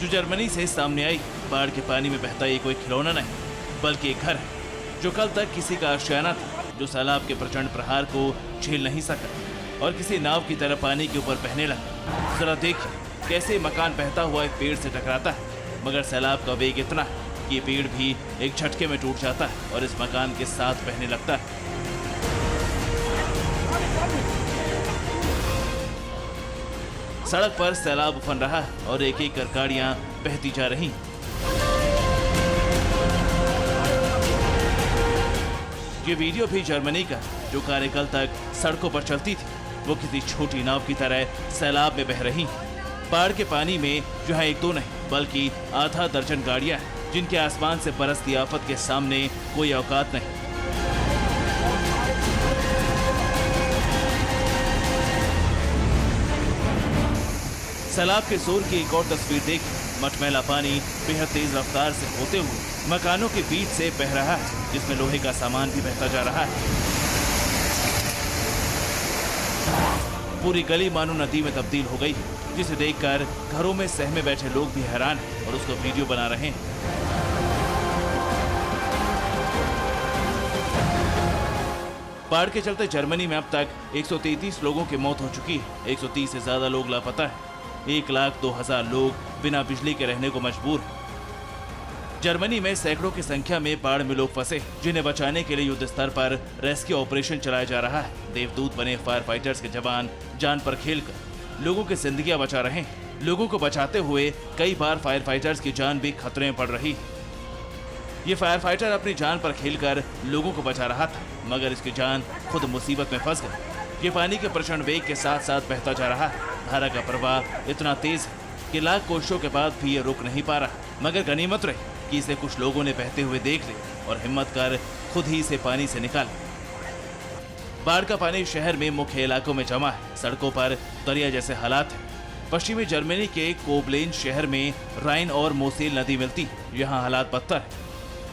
जो जर्मनी से सामने आई। बाढ़ के पानी में बहता ये कोई खिलौना नहीं, बल्कि एक घर है जो कल तक किसी का आशियाना था, जो सैलाब के प्रचंड प्रहार को झेल नहीं सका और किसी नाव की तरह पानी के ऊपर बहने लगा। जरा देखिए कैसे मकान बहता हुआ एक पेड़ से टकराता है, मगर सैलाब का वेग इतना है कि ये पेड़ भी एक झटके में टूट जाता है और इस मकान के साथ बहने लगता है। सड़क पर सैलाब उफन रहा है और एक एक कर गाड़ियां बहती जा रही। ये वीडियो भी जर्मनी का, जो कार्यकाल तक सड़कों पर चलती थी, वो किसी छोटी नाव की तरह सैलाब में बह रही। बाढ़ के पानी में जहां 1-2 नहीं बल्कि आधा दर्जन गाड़ियां हैं, जिनके आसमान से बरसती आफत के सामने कोई औकात नहीं। सैलाब के जोर की एक और तस्वीर देख, मटमैला पानी बेहद तेज रफ्तार से होते हुए मकानों के बीच से बह रहा है, जिसमें लोहे का सामान भी बहता जा रहा है। पूरी गली मानो नदी में तब्दील हो गई, जिसे देखकर घरों में सहमे बैठे लोग भी हैरान हैं और उसको वीडियो बना रहे हैं। बाढ़ के चलते जर्मनी में अब तक 133 लोगों की मौत हो चुकी है। 130 से ज्यादा लोग लापता हैं। 1,02,000 लोग बिना बिजली के रहने को मजबूर हैं। जर्मनी में सैकड़ों की संख्या में बाढ़ में लोग फंसे, जिन्हें बचाने के लिए युद्ध स्तर पर रेस्क्यू ऑपरेशन चलाया जा रहा है। देवदूत बने फायर फाइटर्स के जवान जान पर खेलकर लोगों की जिंदगियां बचा रहे हैं। लोगों को बचाते हुए कई बार फायर फाइटर्स की जान भी खतरे में पड़ रही है। ये फायर फाइटर अपनी जान पर खेलकर लोगों को बचा रहा था, मगर इसकी जान खुद मुसीबत में फंस गई। ये पानी के प्रचंड वेग के साथ साथ बहता जा रहा है। धारा का प्रवाह इतना तेज है कि लाख कोशिशों के बाद भी ये रुक नहीं पा रहा। मगर गनीमत रही कि इसे कुछ लोगों ने बहते हुए देख लिया और हिम्मत कर खुद ही इसे पानी से निकाला। बाढ़ का पानी शहर में मुख्य इलाकों में जमा है। सड़कों पर दरिया जैसे हालात हैं। पश्चिमी जर्मनी के कोबलेन शहर में राइन और मोसेल नदी मिलती है। यहाँ हालात बदतर है।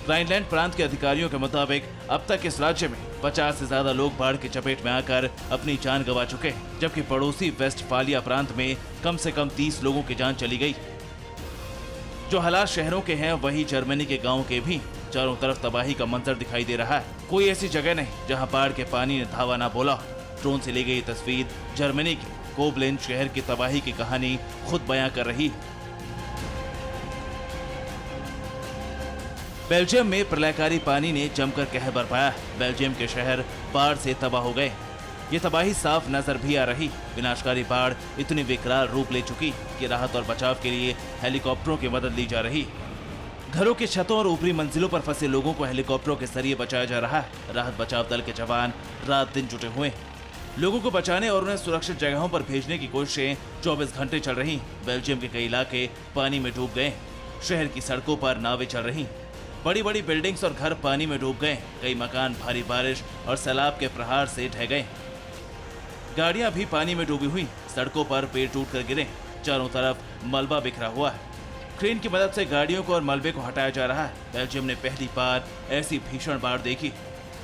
राइनलैंड प्रांत के अधिकारियों के मुताबिक अब तक इस राज्य में 50 से ज्यादा लोग बाढ़ की चपेट में आकर अपनी जान गंवा चुके हैं, जबकि पड़ोसी वेस्टफालिया प्रांत में कम से कम 30 लोगों की जान चली गई। जो हालात शहरों के हैं वही जर्मनी के गांव के भी। चारों तरफ तबाही का मंजर दिखाई दे रहा है। कोई ऐसी जगह नहीं जहां बाढ़ के पानी ने धावा ना बोला हो। ड्रोन से ली गई तस्वीर जर्मनी की कोबलेन शहर की तबाही की कहानी खुद बयां कर रही है। बेल्जियम में प्रलयकारी पानी ने जमकर कहर बरपाया। बेल्जियम के शहर बाढ़ से तबाह हो गए। ये तबाही साफ नजर भी आ रही। विनाशकारी बाढ़ इतनी विकराल रूप ले चुकी कि राहत और बचाव के लिए हेलीकॉप्टरों की मदद ली जा रही। घरों की छतों और ऊपरी मंजिलों पर फंसे लोगों को हेलीकॉप्टरों के जरिए बचाया जा रहा है। राहत बचाव दल के जवान रात दिन जुटे हुए हैं। लोगों को बचाने और उन्हें सुरक्षित जगहों पर भेजने की कोशिशें 24 घंटे चल रही। बेल्जियम के कई इलाके पानी में डूब गए। शहर की सड़कों पर नावें चल रही। बड़ी बड़ी बिल्डिंग्स और घर पानी में डूब गए। कई मकान भारी बारिश और सैलाब के प्रहार से ढह गए। गाड़ियां भी पानी में डूबी हुई। सड़कों पर पेड़ टूटकर गिरे। चारों तरफ मलबा बिखरा हुआ है। क्रेन की मदद से गाड़ियों को और मलबे को हटाया जा रहा है। बेल्जियम ने पहली बार ऐसी भीषण बाढ़ देखी।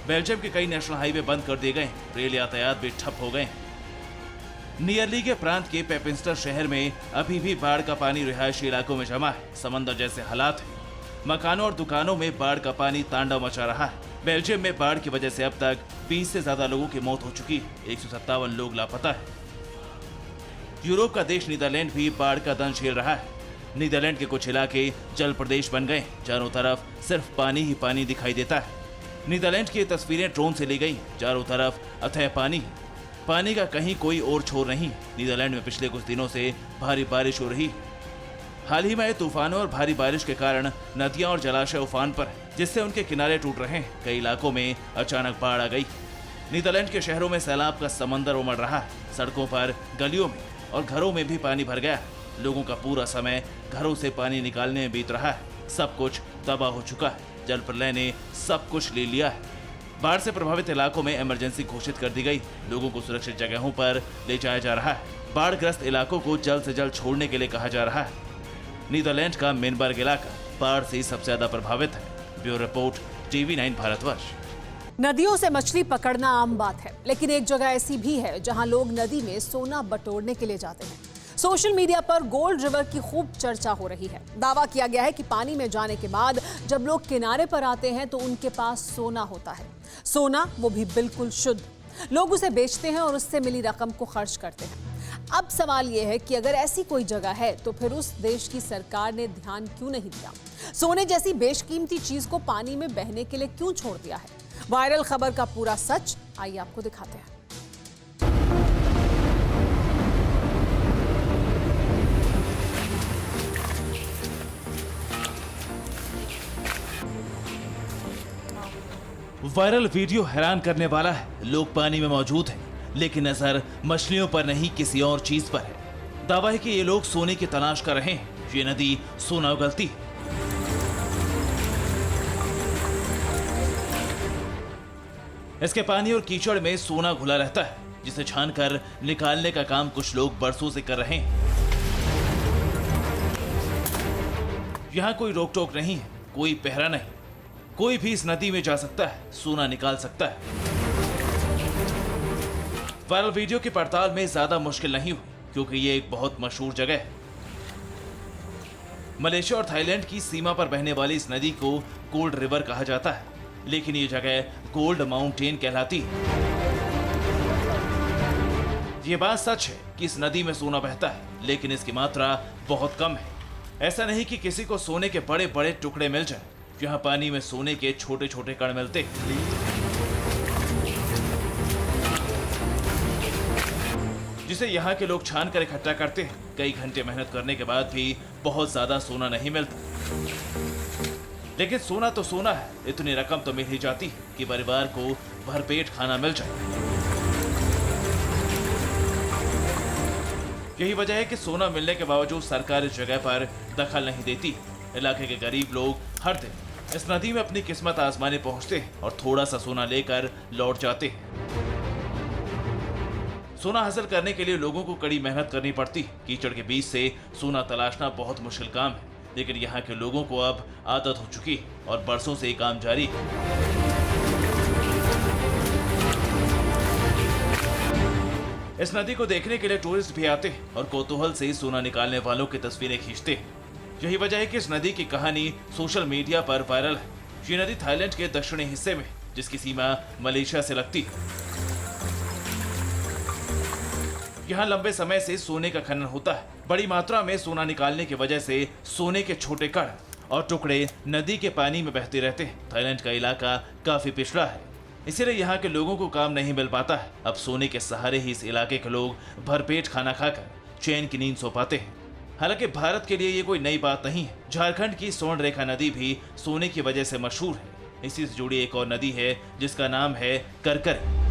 बेल्जियम के कई नेशनल हाईवे बंद कर दिए गए। रेल यातायात भी ठप हो गए। नियरली के प्रांत के पेपिंस्टर शहर में अभी भी बाढ़ का पानी रिहायशी इलाकों में जमा है। समंदर जैसे हालात हैं। मकानों और दुकानों में बाढ़ का पानी तांडव मचा रहा है। बेल्जियम में बाढ़ की वजह से अब तक 20 से ज्यादा लोगों की मौत हो चुकी है। 157 लोग लापता है। यूरोप का देश नीदरलैंड भी बाढ़ का दंश झेल रहा है। नीदरलैंड के कुछ इलाके जल प्रदेश बन गए। चारों तरफ सिर्फ पानी ही पानी दिखाई देता है। नीदरलैंड की तस्वीरें ड्रोन से ली गई। चारों तरफ अथाह पानी। पानी का कहीं कोई और छोर नहीं। नीदरलैंड में पिछले कुछ दिनों से भारी बारिश हो रही। हाल ही में तूफानों और भारी बारिश के कारण नदियां और जलाशय उफान पर, जिससे उनके किनारे टूट रहे हैं। कई इलाकों में अचानक बाढ़ आ गई। नीदरलैंड के शहरों में सैलाब का समंदर उमड़ रहा है। सड़कों पर, गलियों में और घरों में भी पानी भर गया। लोगों का पूरा समय घरों से पानी निकालने में बीत रहा है। सब कुछ तबाह हो चुका है। जल प्रलय ने सब कुछ ले लिया है। बाढ़ से प्रभावित इलाकों में इमरजेंसी घोषित कर दी गई। लोगों को सुरक्षित जगहों पर ले जाया जा रहा है। बाढ़ग्रस्त इलाकों को जल्द से जल्द छोड़ने के लिए कहा जा रहा है। नीदरलैंड का मेनबर्ग इलाका बाढ़ से सबसे ज्यादा प्रभावित है। Bureau report, TV9 Bharatvarsh. नदियों से मछली पकड़ना आम बात है, लेकिन एक जगह ऐसी भी है जहां लोग नदी में सोना बटोरने के लिए जाते हैं। सोशल मीडिया पर गोल्ड रिवर की खूब चर्चा हो रही है। दावा किया गया है कि पानी में जाने के बाद जब लोग किनारे पर आते हैं तो उनके पास सोना होता है। सोना, वो भी बिल्कुल शुद्ध। लोग उसे बेचते हैं और उससे मिली रकम को खर्च करते हैं। अब सवाल यह है कि अगर ऐसी कोई जगह है तो फिर उस देश की सरकार ने ध्यान क्यों नहीं दिया? सोने जैसी बेशकीमती चीज को पानी में बहने के लिए क्यों छोड़ दिया है? वायरल खबर का पूरा सच आइए आपको दिखाते हैं। वायरल वीडियो हैरान करने वाला है। लोग पानी में मौजूद हैं, लेकिन नजर मछलियों पर नहीं किसी और चीज पर है। दावा है कि ये लोग सोने की तलाश कर रहे हैं। ये नदी सोना उगलती है। इसके पानी और कीचड़ में सोना घुला रहता है, जिसे छानकर निकालने का काम कुछ लोग बरसों से कर रहे हैं। यहाँ कोई रोक टोक नहीं है, कोई पहरा नहीं। कोई भी इस नदी में जा सकता है, सोना निकाल सकता है। वायरल वीडियो की पड़ताल में ज्यादा मुश्किल नहीं हुई, क्योंकि ये एक बहुत मशहूर जगह है। मलेशिया और थाईलैंड की सीमा पर बहने वाली इस नदी को गोल्ड रिवर कहा जाता है, लेकिन ये जगह गोल्ड माउंटेन कहलाती है। ये बात सच है कि इस नदी में सोना बहता है, लेकिन इसकी मात्रा बहुत कम है। ऐसा नहीं कि किसी को सोने के बड़े बड़े टुकड़े मिल जाए, यहाँ पानी में सोने के छोटे छोटे कण मिलते हैं। जिसे यहाँ के लोग छान कर इकट्ठा करते हैं। कई घंटे मेहनत करने के बाद भी बहुत ज्यादा सोना नहीं मिलता, लेकिन सोना तो सोना है, इतनी रकम तो मिल ही जाती है कि परिवार को भरपेट खाना मिल जाए। यही वजह है कि सोना मिलने के बावजूद सरकार इस जगह पर दखल नहीं देती। इलाके के गरीब लोग हर दिन इस नदी में अपनी किस्मत आजमाने पहुंचते हैं और थोड़ा सा सोना लेकर लौट जाते हैं। सोना हासिल करने के लिए लोगों को कड़ी मेहनत करनी पड़ती है। कीचड़ के बीच से सोना तलाशना बहुत मुश्किल काम है, लेकिन यहाँ के लोगों को अब आदत हो चुकी है और बरसों से ये काम जारी है। इस नदी को देखने के लिए टूरिस्ट भी आते हैं और कौतूहल से सोना निकालने वालों की तस्वीरें खींचते हैं। यही वजह है कि इस नदी की कहानी सोशल मीडिया पर वायरल है। ये नदी थाईलैंड के दक्षिणी हिस्से में, जिसकी सीमा मलेशिया से लगती है। यहाँ लंबे समय से सोने का खनन होता है। बड़ी मात्रा में सोना निकालने की वजह से सोने के छोटे कण और टुकड़े नदी के पानी में बहते रहते हैं। थाईलैंड का इलाका काफी पिछड़ा है, इसीलिए यहाँ के लोगों को काम नहीं मिल पाता है। अब सोने के सहारे ही इस इलाके के लोग भरपेट खाना खाकर चैन की नींद सो पाते हैं। हालांकि भारत के लिए ये कोई नई बात नहीं है। झारखंड की स्वर्ण रेखा नदी भी सोने की वजह से मशहूर है। इसी से जुड़ी एक और नदी है जिसका नाम है करकरे।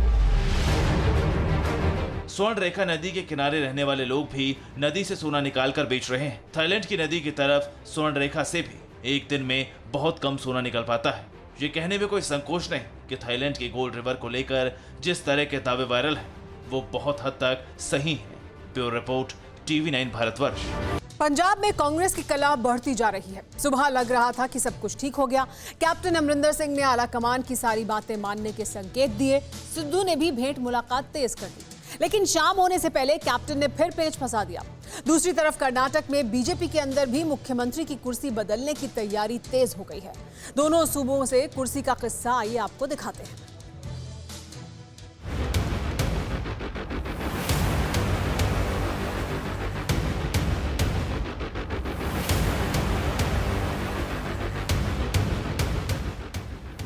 स्वर्ण रेखा नदी के किनारे रहने वाले लोग भी नदी से सोना निकालकर बेच रहे हैं। थाईलैंड की नदी की तरफ स्वर्ण रेखा से भी एक दिन में बहुत कम सोना निकल पाता है। ये कहने में कोई संकोच नहीं कि थाईलैंड की गोल्ड रिवर को लेकर जिस तरह के दावे वायरल हैं, वो बहुत हद तक सही है। Bureau report, TV9 Bharatvarsh. Punjab में कांग्रेस की कला बढ़ती जा रही है। सुबह लग रहा था कि सब कुछ ठीक हो गया। कैप्टन अमरिंदर सिंह ने आला कमान की सारी बातें मानने के संकेत दिए। सिद्धू ने भी भेंट मुलाकात तेज कर दी, लेकिन शाम होने से पहले कैप्टन ने फिर पेच फंसा दिया। दूसरी तरफ कर्नाटक में बीजेपी के अंदर भी मुख्यमंत्री की कुर्सी बदलने की तैयारी तेज हो गई है। दोनों सूबों से कुर्सी का किस्सा आइए आपको दिखाते हैं।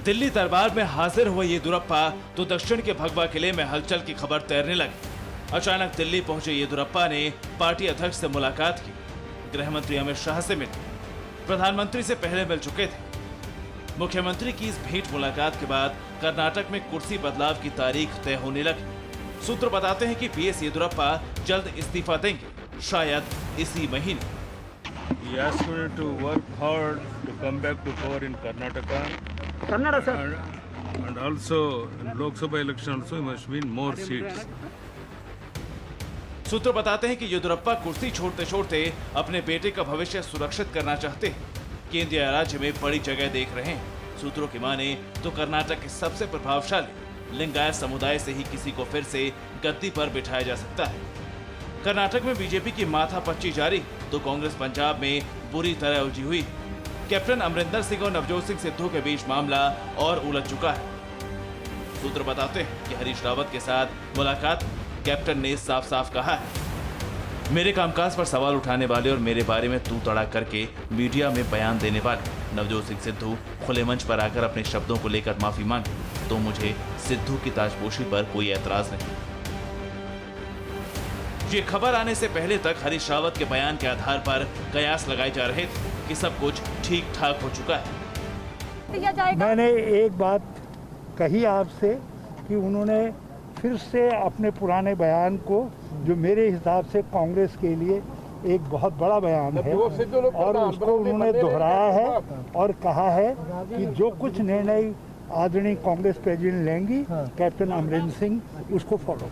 दिल्ली दरबार में हाजिर हुए येदियुरप्पा तो दक्षिण के भगवा किले में हलचल की खबर तैरने लगी। अचानक दिल्ली पहुंचे येदियुरप्पा ने पार्टी अध्यक्ष से मुलाकात की, गृह मंत्री अमित शाह से मिले, प्रधानमंत्री से पहले मिल चुके थे। मुख्यमंत्री की इस भेंट मुलाकात के बाद कर्नाटक में कुर्सी बदलाव की तारीख तय होने लगी। सूत्र बताते हैं कि PS येदियुरप्पा जल्द इस्तीफा देंगे, शायद इसी महीने। He asked me to work hard to come back to power in Karnataka. And also in Lok Sabha election also he must win more seats. सूत्र बताते हैं कि येदियुरप्पा कुर्सी छोड़ते छोड़ते अपने बेटे का भविष्य सुरक्षित करना चाहते हैं। केंद्रीय राज्य में बड़ी जगह देख रहे हैं। सूत्रों की माने तो कर्नाटक के सबसे प्रभावशाली लिंगायत समुदाय से ही किसी को फिर से गद्दी पर बिठाया जा सकता है। कर्नाटक में बीजेपी की माथापच्ची जारी, तो कांग्रेस पंजाब में बुरी तरह उलझी हुई। कैप्टन अमरिंदर सिंह और नवजोत सिंह सिद्धू के बीच मामला और उलझ चुका है। सूत्र बताते हैं कि हरीश रावत के साथ मुलाकात कैप्टन ने साफ साफ कहा है, मेरे कामकाज पर सवाल उठाने वाले और मेरे बारे में तू तड़ाक करके मीडिया में बयान देने वाले नवजोत सिंह सिद्धू खुले मंच पर आकर अपने शब्दों को लेकर माफी मांगे तो मुझे सिद्धू की ताजपोशी पर कोई ऐतराज नहीं। ये खबर आने से पहले तक हरीश रावत के बयान के आधार पर कयास लगाए जा रहे थे कि सब कुछ ठीक ठाक हो चुका है। मैंने एक बात कही आपसे कि उन्होंने फिर से अपने पुराने बयान को, जो मेरे हिसाब से कांग्रेस के लिए एक बहुत बड़ा बयान है, और उसको उन्होंने दोहराया है और कहा है कि जो कुछ निर्णय आदरणीय कांग्रेस प्रेसिडेंट लेंगी, कैप्टन अमरिंदर सिंह उसको फॉलो।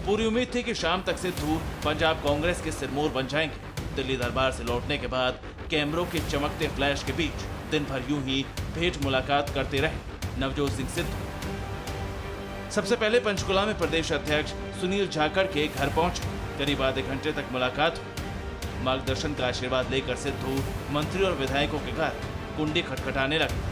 पूरी उम्मीद थी कि शाम तक सिद्धू पंजाब कांग्रेस के सिरमौर बन जाएंगे। दिल्ली दरबार से लौटने के बाद कैमरों के चमकते फ्लैश के बीच दिन भर यूं ही भेंट मुलाकात करते रहे नवजोत सिंह सिद्धू। सबसे पहले पंचकुला में प्रदेश अध्यक्ष सुनील जाखड़ के घर पहुंचे। करीब आधे घंटे तक मुलाकात हुई। मार्गदर्शन का आशीर्वाद लेकर सिद्धू मंत्री और विधायकों के घर कुंडी खटखटाने लगे।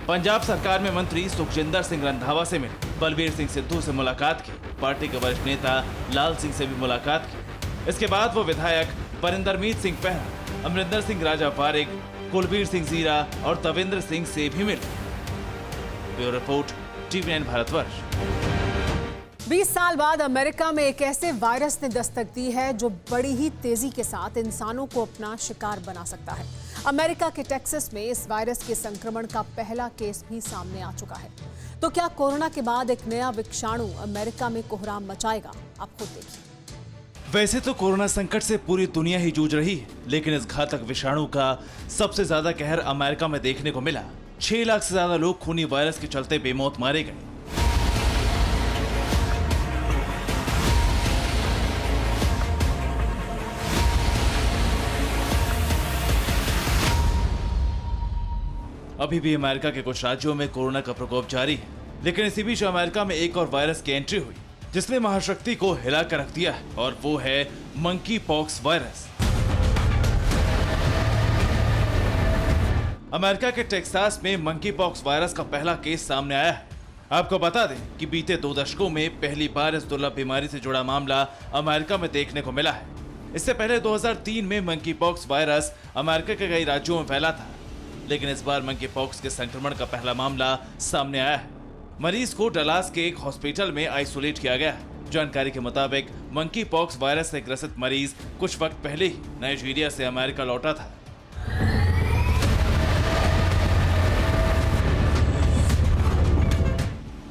पंजाब सरकार में मंत्री सुखजिंदर सिंह रंधावा से मिले, बलबीर सिंह सिद्धू से मुलाकात की, पार्टी के वरिष्ठ नेता लाल सिंह से भी मुलाकात की। इसके बाद वो विधायक परिंदरमीत सिंह पहरा, अमरिंदर सिंह राजा पारिक, कुलबीर सिंह जीरा और तविंद्र सिंह से भी मिले। Bureau report, TV9 Bharatvarsh. 20 साल बाद अमेरिका में एक ऐसे वायरस ने दस्तक दी है जो बड़ी ही तेजी के साथ इंसानों को अपना शिकार बना सकता है। अमेरिका के टेक्सास में इस वायरस के संक्रमण का पहला केस भी सामने आ चुका है। तो क्या कोरोना के बाद एक नया विषाणु अमेरिका में कोहराम मचाएगा? आप खुद देखिए। वैसे तो कोरोना संकट से पूरी दुनिया ही जूझ रही है, लेकिन इस घातक विषाणु का सबसे ज्यादा कहर अमेरिका में देखने को मिला। 6 लाख से ज्यादा लोग खूनी वायरस के चलते बेमौत मारे गए। अभी भी अमेरिका के कुछ राज्यों में कोरोना का प्रकोप जारी है, लेकिन इसी बीच अमेरिका में एक और वायरस की एंट्री हुई जिसने महाशक्ति को हिला कर रख दिया है, और वो है मंकी पॉक्स वायरस। अमेरिका के टेक्सास में मंकी पॉक्स वायरस का पहला केस सामने आया है। आपको बता दें कि बीते 2 दशकों में पहली बार इस दुर्लभ बीमारी से जुड़ा मामला अमेरिका में देखने को मिला है। इससे पहले 2003 में मंकी पॉक्स वायरस अमेरिका के कई राज्यों में फैला था, लेकिन इस बार मंकी पॉक्स के संक्रमण का पहला मामला सामने आया है। मरीज को डलास के एक हॉस्पिटल में आइसोलेट किया गया है। जानकारी के मुताबिक मंकी पॉक्स वायरस से ग्रसित मरीज कुछ वक्त पहले ही नाइजीरिया से अमेरिका लौटा था।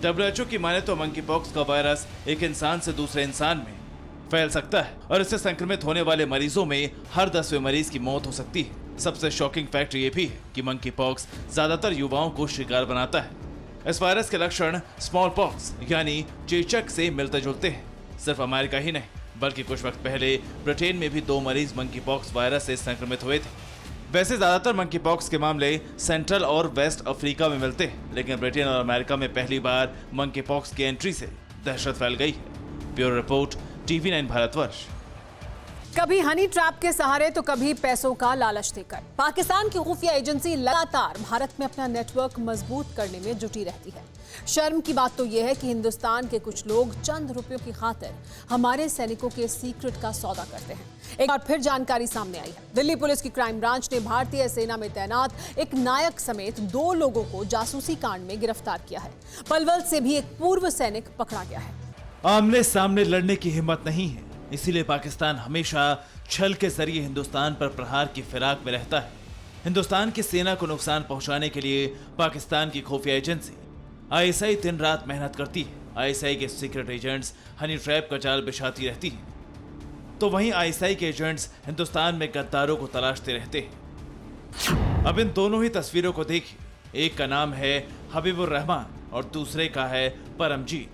WHO की माने तो मंकी पॉक्स का वायरस एक इंसान से दूसरे इंसान में फैल सकता है और इससे संक्रमित होने वाले मरीजों में हर 10वें मरीज की मौत हो सकती है। सबसे शॉकिंग फैक्ट ये भी है कि मंकी पॉक्स ज्यादातर युवाओं को शिकार बनाता है। इस वायरस के लक्षण स्मॉल पॉक्स यानी चेचक से मिलते जुलते हैं। सिर्फ अमेरिका ही नहीं बल्कि कुछ वक्त पहले ब्रिटेन में भी 2 मरीज मंकी पॉक्स वायरस से संक्रमित हुए थे। वैसे ज्यादातर मंकी पॉक्स के मामले सेंट्रल और वेस्ट अफ्रीका में मिलते हैं, लेकिन ब्रिटेन और अमेरिका में पहली बार मंकी पॉक्स की एंट्री से दहशत फैल गई है। Bureau report, TV9 Bharatvarsh. कभी हनी ट्रैप के सहारे तो कभी पैसों का लालच देकर पाकिस्तान की खुफिया एजेंसी लगातार भारत में अपना नेटवर्क मजबूत करने में जुटी रहती है। शर्म की बात तो यह है कि हिंदुस्तान के कुछ लोग चंद रुपयों की खातिर हमारे सैनिकों के सीक्रेट का सौदा करते हैं। एक बार फिर जानकारी सामने आई है। दिल्ली पुलिस की क्राइम ब्रांच ने भारतीय सेना में तैनात एक नायक समेत 2 लोगों को जासूसी कांड में गिरफ्तार किया है। पलवल से भी एक पूर्व सैनिक पकड़ा गया है। आमने सामने लड़ने की हिम्मत नहीं है, इसीलिए पाकिस्तान हमेशा छल के जरिए हिंदुस्तान पर प्रहार की फिराक में रहता है। हिंदुस्तान की सेना को नुकसान पहुंचाने के लिए पाकिस्तान की खुफिया एजेंसी ISI दिन रात मेहनत करती है। ISI के सीक्रेट एजेंट्स हनी ट्रैप का जाल बिछाती रहती हैं, तो वहीं ISI के एजेंट्स हिंदुस्तान में गद्दारों को तलाशते रहते हैं। अब इन दोनों ही तस्वीरों को देखिए। एक का नाम है हबीबुर रहमान और दूसरे का है परमजीत।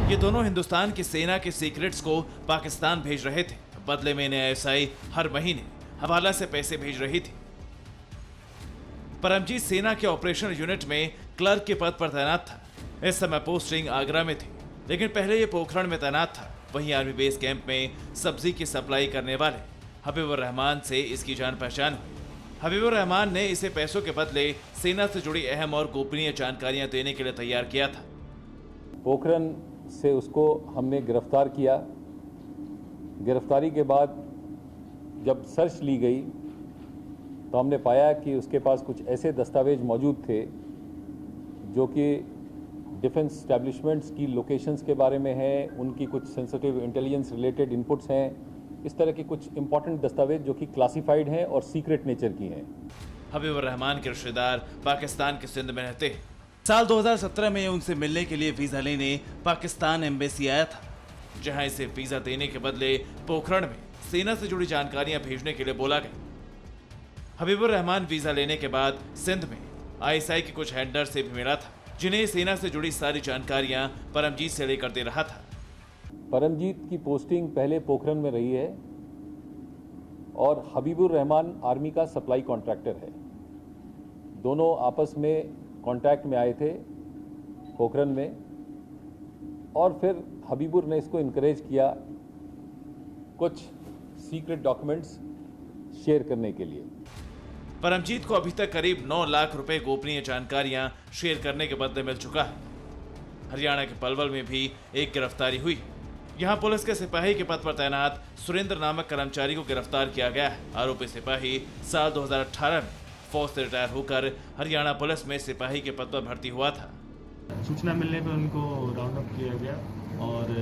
ये दोनों हिंदुस्तान की सेना के सीक्रेट्स को पाकिस्तान भेज रहे थे। बदले में इन्हें ISI हर महीने हवाला से पैसे भेज रही थी। परमजीत सेना के ऑपरेशन यूनिट में क्लर्क के पद पर तैनात था। इस समय पोस्टिंग आगरा में थी, लेकिन पहले ये पोखरण में तैनात था। वहीं आर्मी बेस कैंप में सब्जी की सप्लाई करने वाले हबीबुर रहमान से इसकी जान पहचान हुई। हबीबुर रहमान ने इसे पैसों के बदले सेना से जुड़ी अहम और गोपनीय जानकारियां देने के लिए तैयार किया था। पोखरण से उसको हमने गिरफ्तार किया। गिरफ्तारी के बाद जब सर्च ली गई तो हमने पाया कि उसके पास कुछ ऐसे दस्तावेज मौजूद थे जो कि डिफेंस एस्टैब्लिशमेंट्स की लोकेशंस के बारे में है, उनकी कुछ सेंसिटिव इंटेलिजेंस रिलेटेड इनपुट्स हैं। इस तरह के कुछ इंपॉर्टेंट दस्तावेज जो कि क्लासिफाइड हैं और सीक्रेट नेचर की हैं। हबीबुर रहमान के रिश्तेदार पाकिस्तान के सिंध में रहते हैं। साल 2017 में उनसे मिलने के लिए वीजा लेने पाकिस्तान एम्बेसी आया था, जहां इसे वीजा देने के बदले पोखरण में सेना से जुड़ी जानकारियां भेजने के लिए बोला गया। हबीबुर रहमान वीजा लेने के बाद सिंध में ISI के कुछ हैंडलर से भी मिला था, जिन्हें सेना से जुड़ी सारी जानकारियां परमजीत से लेकर दे रहा था। परमजीत की पोस्टिंग पहले पोखरण में रही है और हबीबुर रहमान आर्मी का सप्लाई कॉन्ट्रैक्टर है। दोनों आपस में कांटेक्ट में आए थे पोखरण में, और फिर हबीबुर ने इसको इनकरेज किया कुछ सीक्रेट डॉक्यूमेंट्स शेयर करने के लिए। परमजीत को अभी तक करीब 9 लाख रुपए गोपनीय जानकारियां शेयर करने के बदले मिल चुका है। हरियाणा के पलवल में भी एक गिरफ्तारी हुई। यहाँ पुलिस के सिपाही के पद पर तैनात सुरेंद्र नामक कर्मचारी को गिरफ्तार किया गया है। आरोपी सिपाही साल 2018 में फौज से रिटायर होकर हरियाणा पुलिस में सिपाही के पद पर भर्ती हुआ था। सूचना मिलने पर उनको राउंड अप किया गया और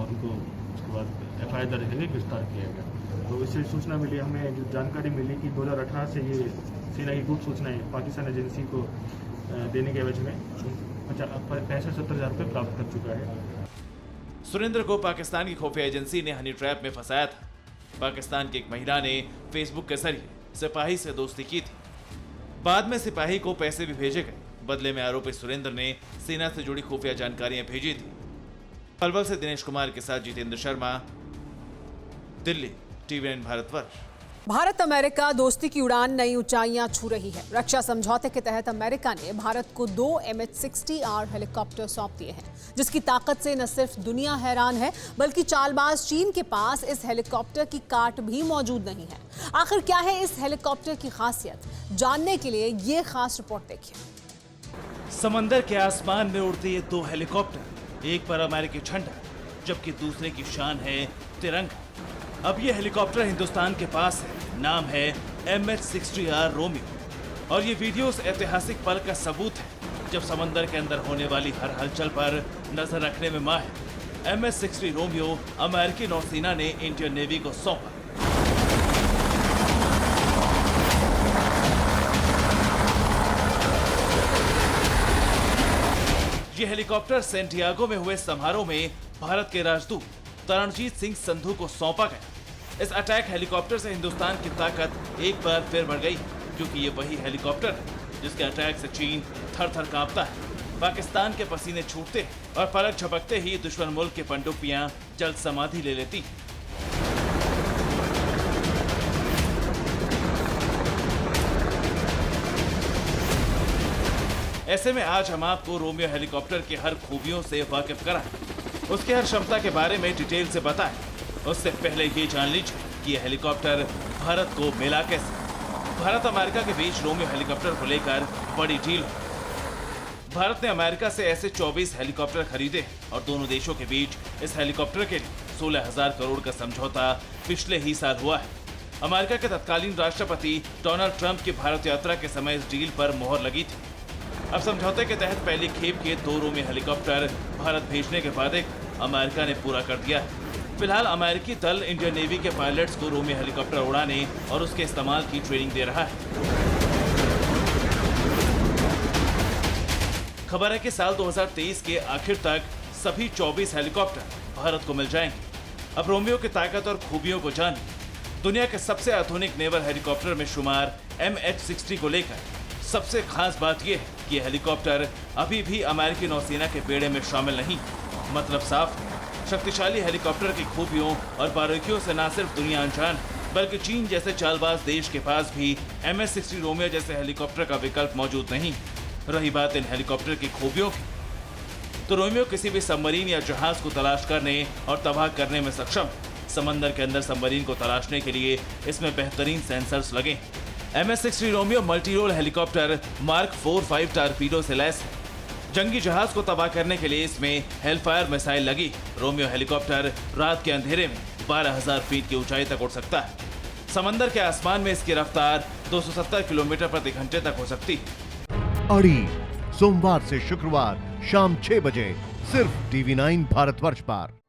उनको उसके बाद FIR दर्ज करके गिरफ्तार किया गया। तो इससे सूचना मिली, हमें जो जानकारी मिली कि 2018 से ये सेना की गुप्त सूचनाएं पाकिस्तान एजेंसी को देने के एवज में 65-70 हज़ार रुपये प्राप्त कर चुका है। सुरेंद्र को पाकिस्तान की खुफिया एजेंसी ने हनी ट्रैप में फंसाया था। पाकिस्तान की एक महिला ने फेसबुक के जरिए सिपाही से दोस्ती की थी। बाद में सिपाही को पैसे भी भेजे गए। बदले में आरोपी सुरेंद्र ने सेना से जुड़ी खुफिया जानकारियां भेजी थी। पलवल से दिनेश कुमार के साथ जितेंद्र शर्मा, दिल्ली, TV9 भारतवर्ष। भारत अमेरिका दोस्ती की उड़ान नई ऊंचाइयां छू रही है। रक्षा समझौते के तहत अमेरिका ने भारत को 2 MH-60R हेलीकॉप्टर सौंप दिए हैं, जिसकी ताकत से न सिर्फ दुनिया हैरान है, बल्कि चालबाज चीन के पास इस हेलीकॉप्टर की काट भी मौजूद नहीं है। आखिर क्या है इस हेलीकॉप्टर की खासियत, जानने के लिए ये खास रिपोर्ट देखिए। समंदर के आसमान में उड़ते ये 2 हेलीकॉप्टर, एक पर अमेरिकी झंडा जबकि दूसरे की शान है तिरंगा। अब ये हेलीकॉप्टर हिंदुस्तान के पास है। नाम है MH-60R रोमियो और ये वीडियो उस ऐतिहासिक पल का सबूत है जब समंदर के अंदर होने वाली हर हलचल पर नजर रखने में माहिर MH-60 रोमियो अमेरिकी नौसेना ने इंडियन नेवी को सौंपा। ये हेलीकॉप्टर सेंटियागो में हुए समारोह में भारत के राजदूत तरणजीत सिंह संधू को सौंपा गया। इस अटैक हेलीकॉप्टर से हिंदुस्तान की ताकत एक बार फिर बढ़ गई, क्योंकि ये वही हेलीकॉप्टर है जिसके अटैक से चीन थर-थर कांपता है। पाकिस्तान के पसीने छूटते और पलक झपकते ही दुश्मन मुल्क की पनडुब्बियां जल्द समाधि ले लेती। ऐसे में आज हम आपको रोमियो हेलीकॉप्टर की हर खूबियों से वाकिफ कराएं, उसकी हर क्षमता के बारे में डिटेल से बताएं। उससे पहले ये जान लीजिए कि यह हेलीकॉप्टर भारत को मिला कैसे। भारत अमेरिका के बीच रोमियो हेलीकॉप्टर को लेकर बड़ी डील। भारत ने अमेरिका से ऐसे 24 हेलीकॉप्टर खरीदे और दोनों देशों के बीच इस हेलीकॉप्टर के लिए 16,000 करोड़ का समझौता पिछले ही साल हुआ है। अमेरिका के तत्कालीन राष्ट्रपति डोनाल्ड ट्रंप की भारत यात्रा के समय इस डील पर मोहर लगी थी। अब समझौते के तहत पहली खेप के 2 रोमियो हेलीकॉप्टर भारत भेजने के वादे अमेरिका ने पूरा कर दिया है। फिलहाल अमेरिकी दल इंडियन नेवी के पायलट्स को रोमियो हेलीकॉप्टर उड़ाने और उसके इस्तेमाल की ट्रेनिंग दे रहा है। खबर है कि साल 2023 के आखिर तक सभी 24 हेलीकॉप्टर भारत को मिल जाएंगे। अब रोमियो की ताकत और खूबियों को जानिए। दुनिया के सबसे आधुनिक नेवल हेलीकॉप्टर में शुमार MH-60 को लेकर सबसे खास बात यह है कि यह हेलीकॉप्टर अभी भी अमेरिकी नौसेना के बेड़े में शामिल नहीं। मतलब साफ, शक्तिशाली हेलीकॉप्टर की खूबियों और बारीकियों से न सिर्फ दुनिया अनजान, बल्कि चीन जैसे चालबाज देश के पास भी MH-60 रोमियो जैसे हेलीकॉप्टर का विकल्प मौजूद नहीं। रही बात इन हेलीकॉप्टर की खूबियों की, तो रोमियो किसी भी सबमरीन या जहाज को तलाश करने और तबाह करने में सक्षम। समंदर के अंदर सबमरीन को तलाशने के लिए इसमें बेहतरीन सेंसर्स लगे। MH-60 Romeo multi role helicopter mark 4-5 torpedo से लैस है। जंगी जहाज को तबाह करने के लिए इसमें हेलफायर मिसाइल लगी। रोमियो हेलीकॉप्टर रात के अंधेरे में 12,000 फीट की ऊंचाई तक उड़ सकता है। समंदर के आसमान में इसकी रफ्तार 270 किलोमीटर प्रति घंटे तक हो सकती है। अड़ी सोमवार से शुक्रवार शाम 6 बजे सिर्फ TV9 भारतवर्ष पर।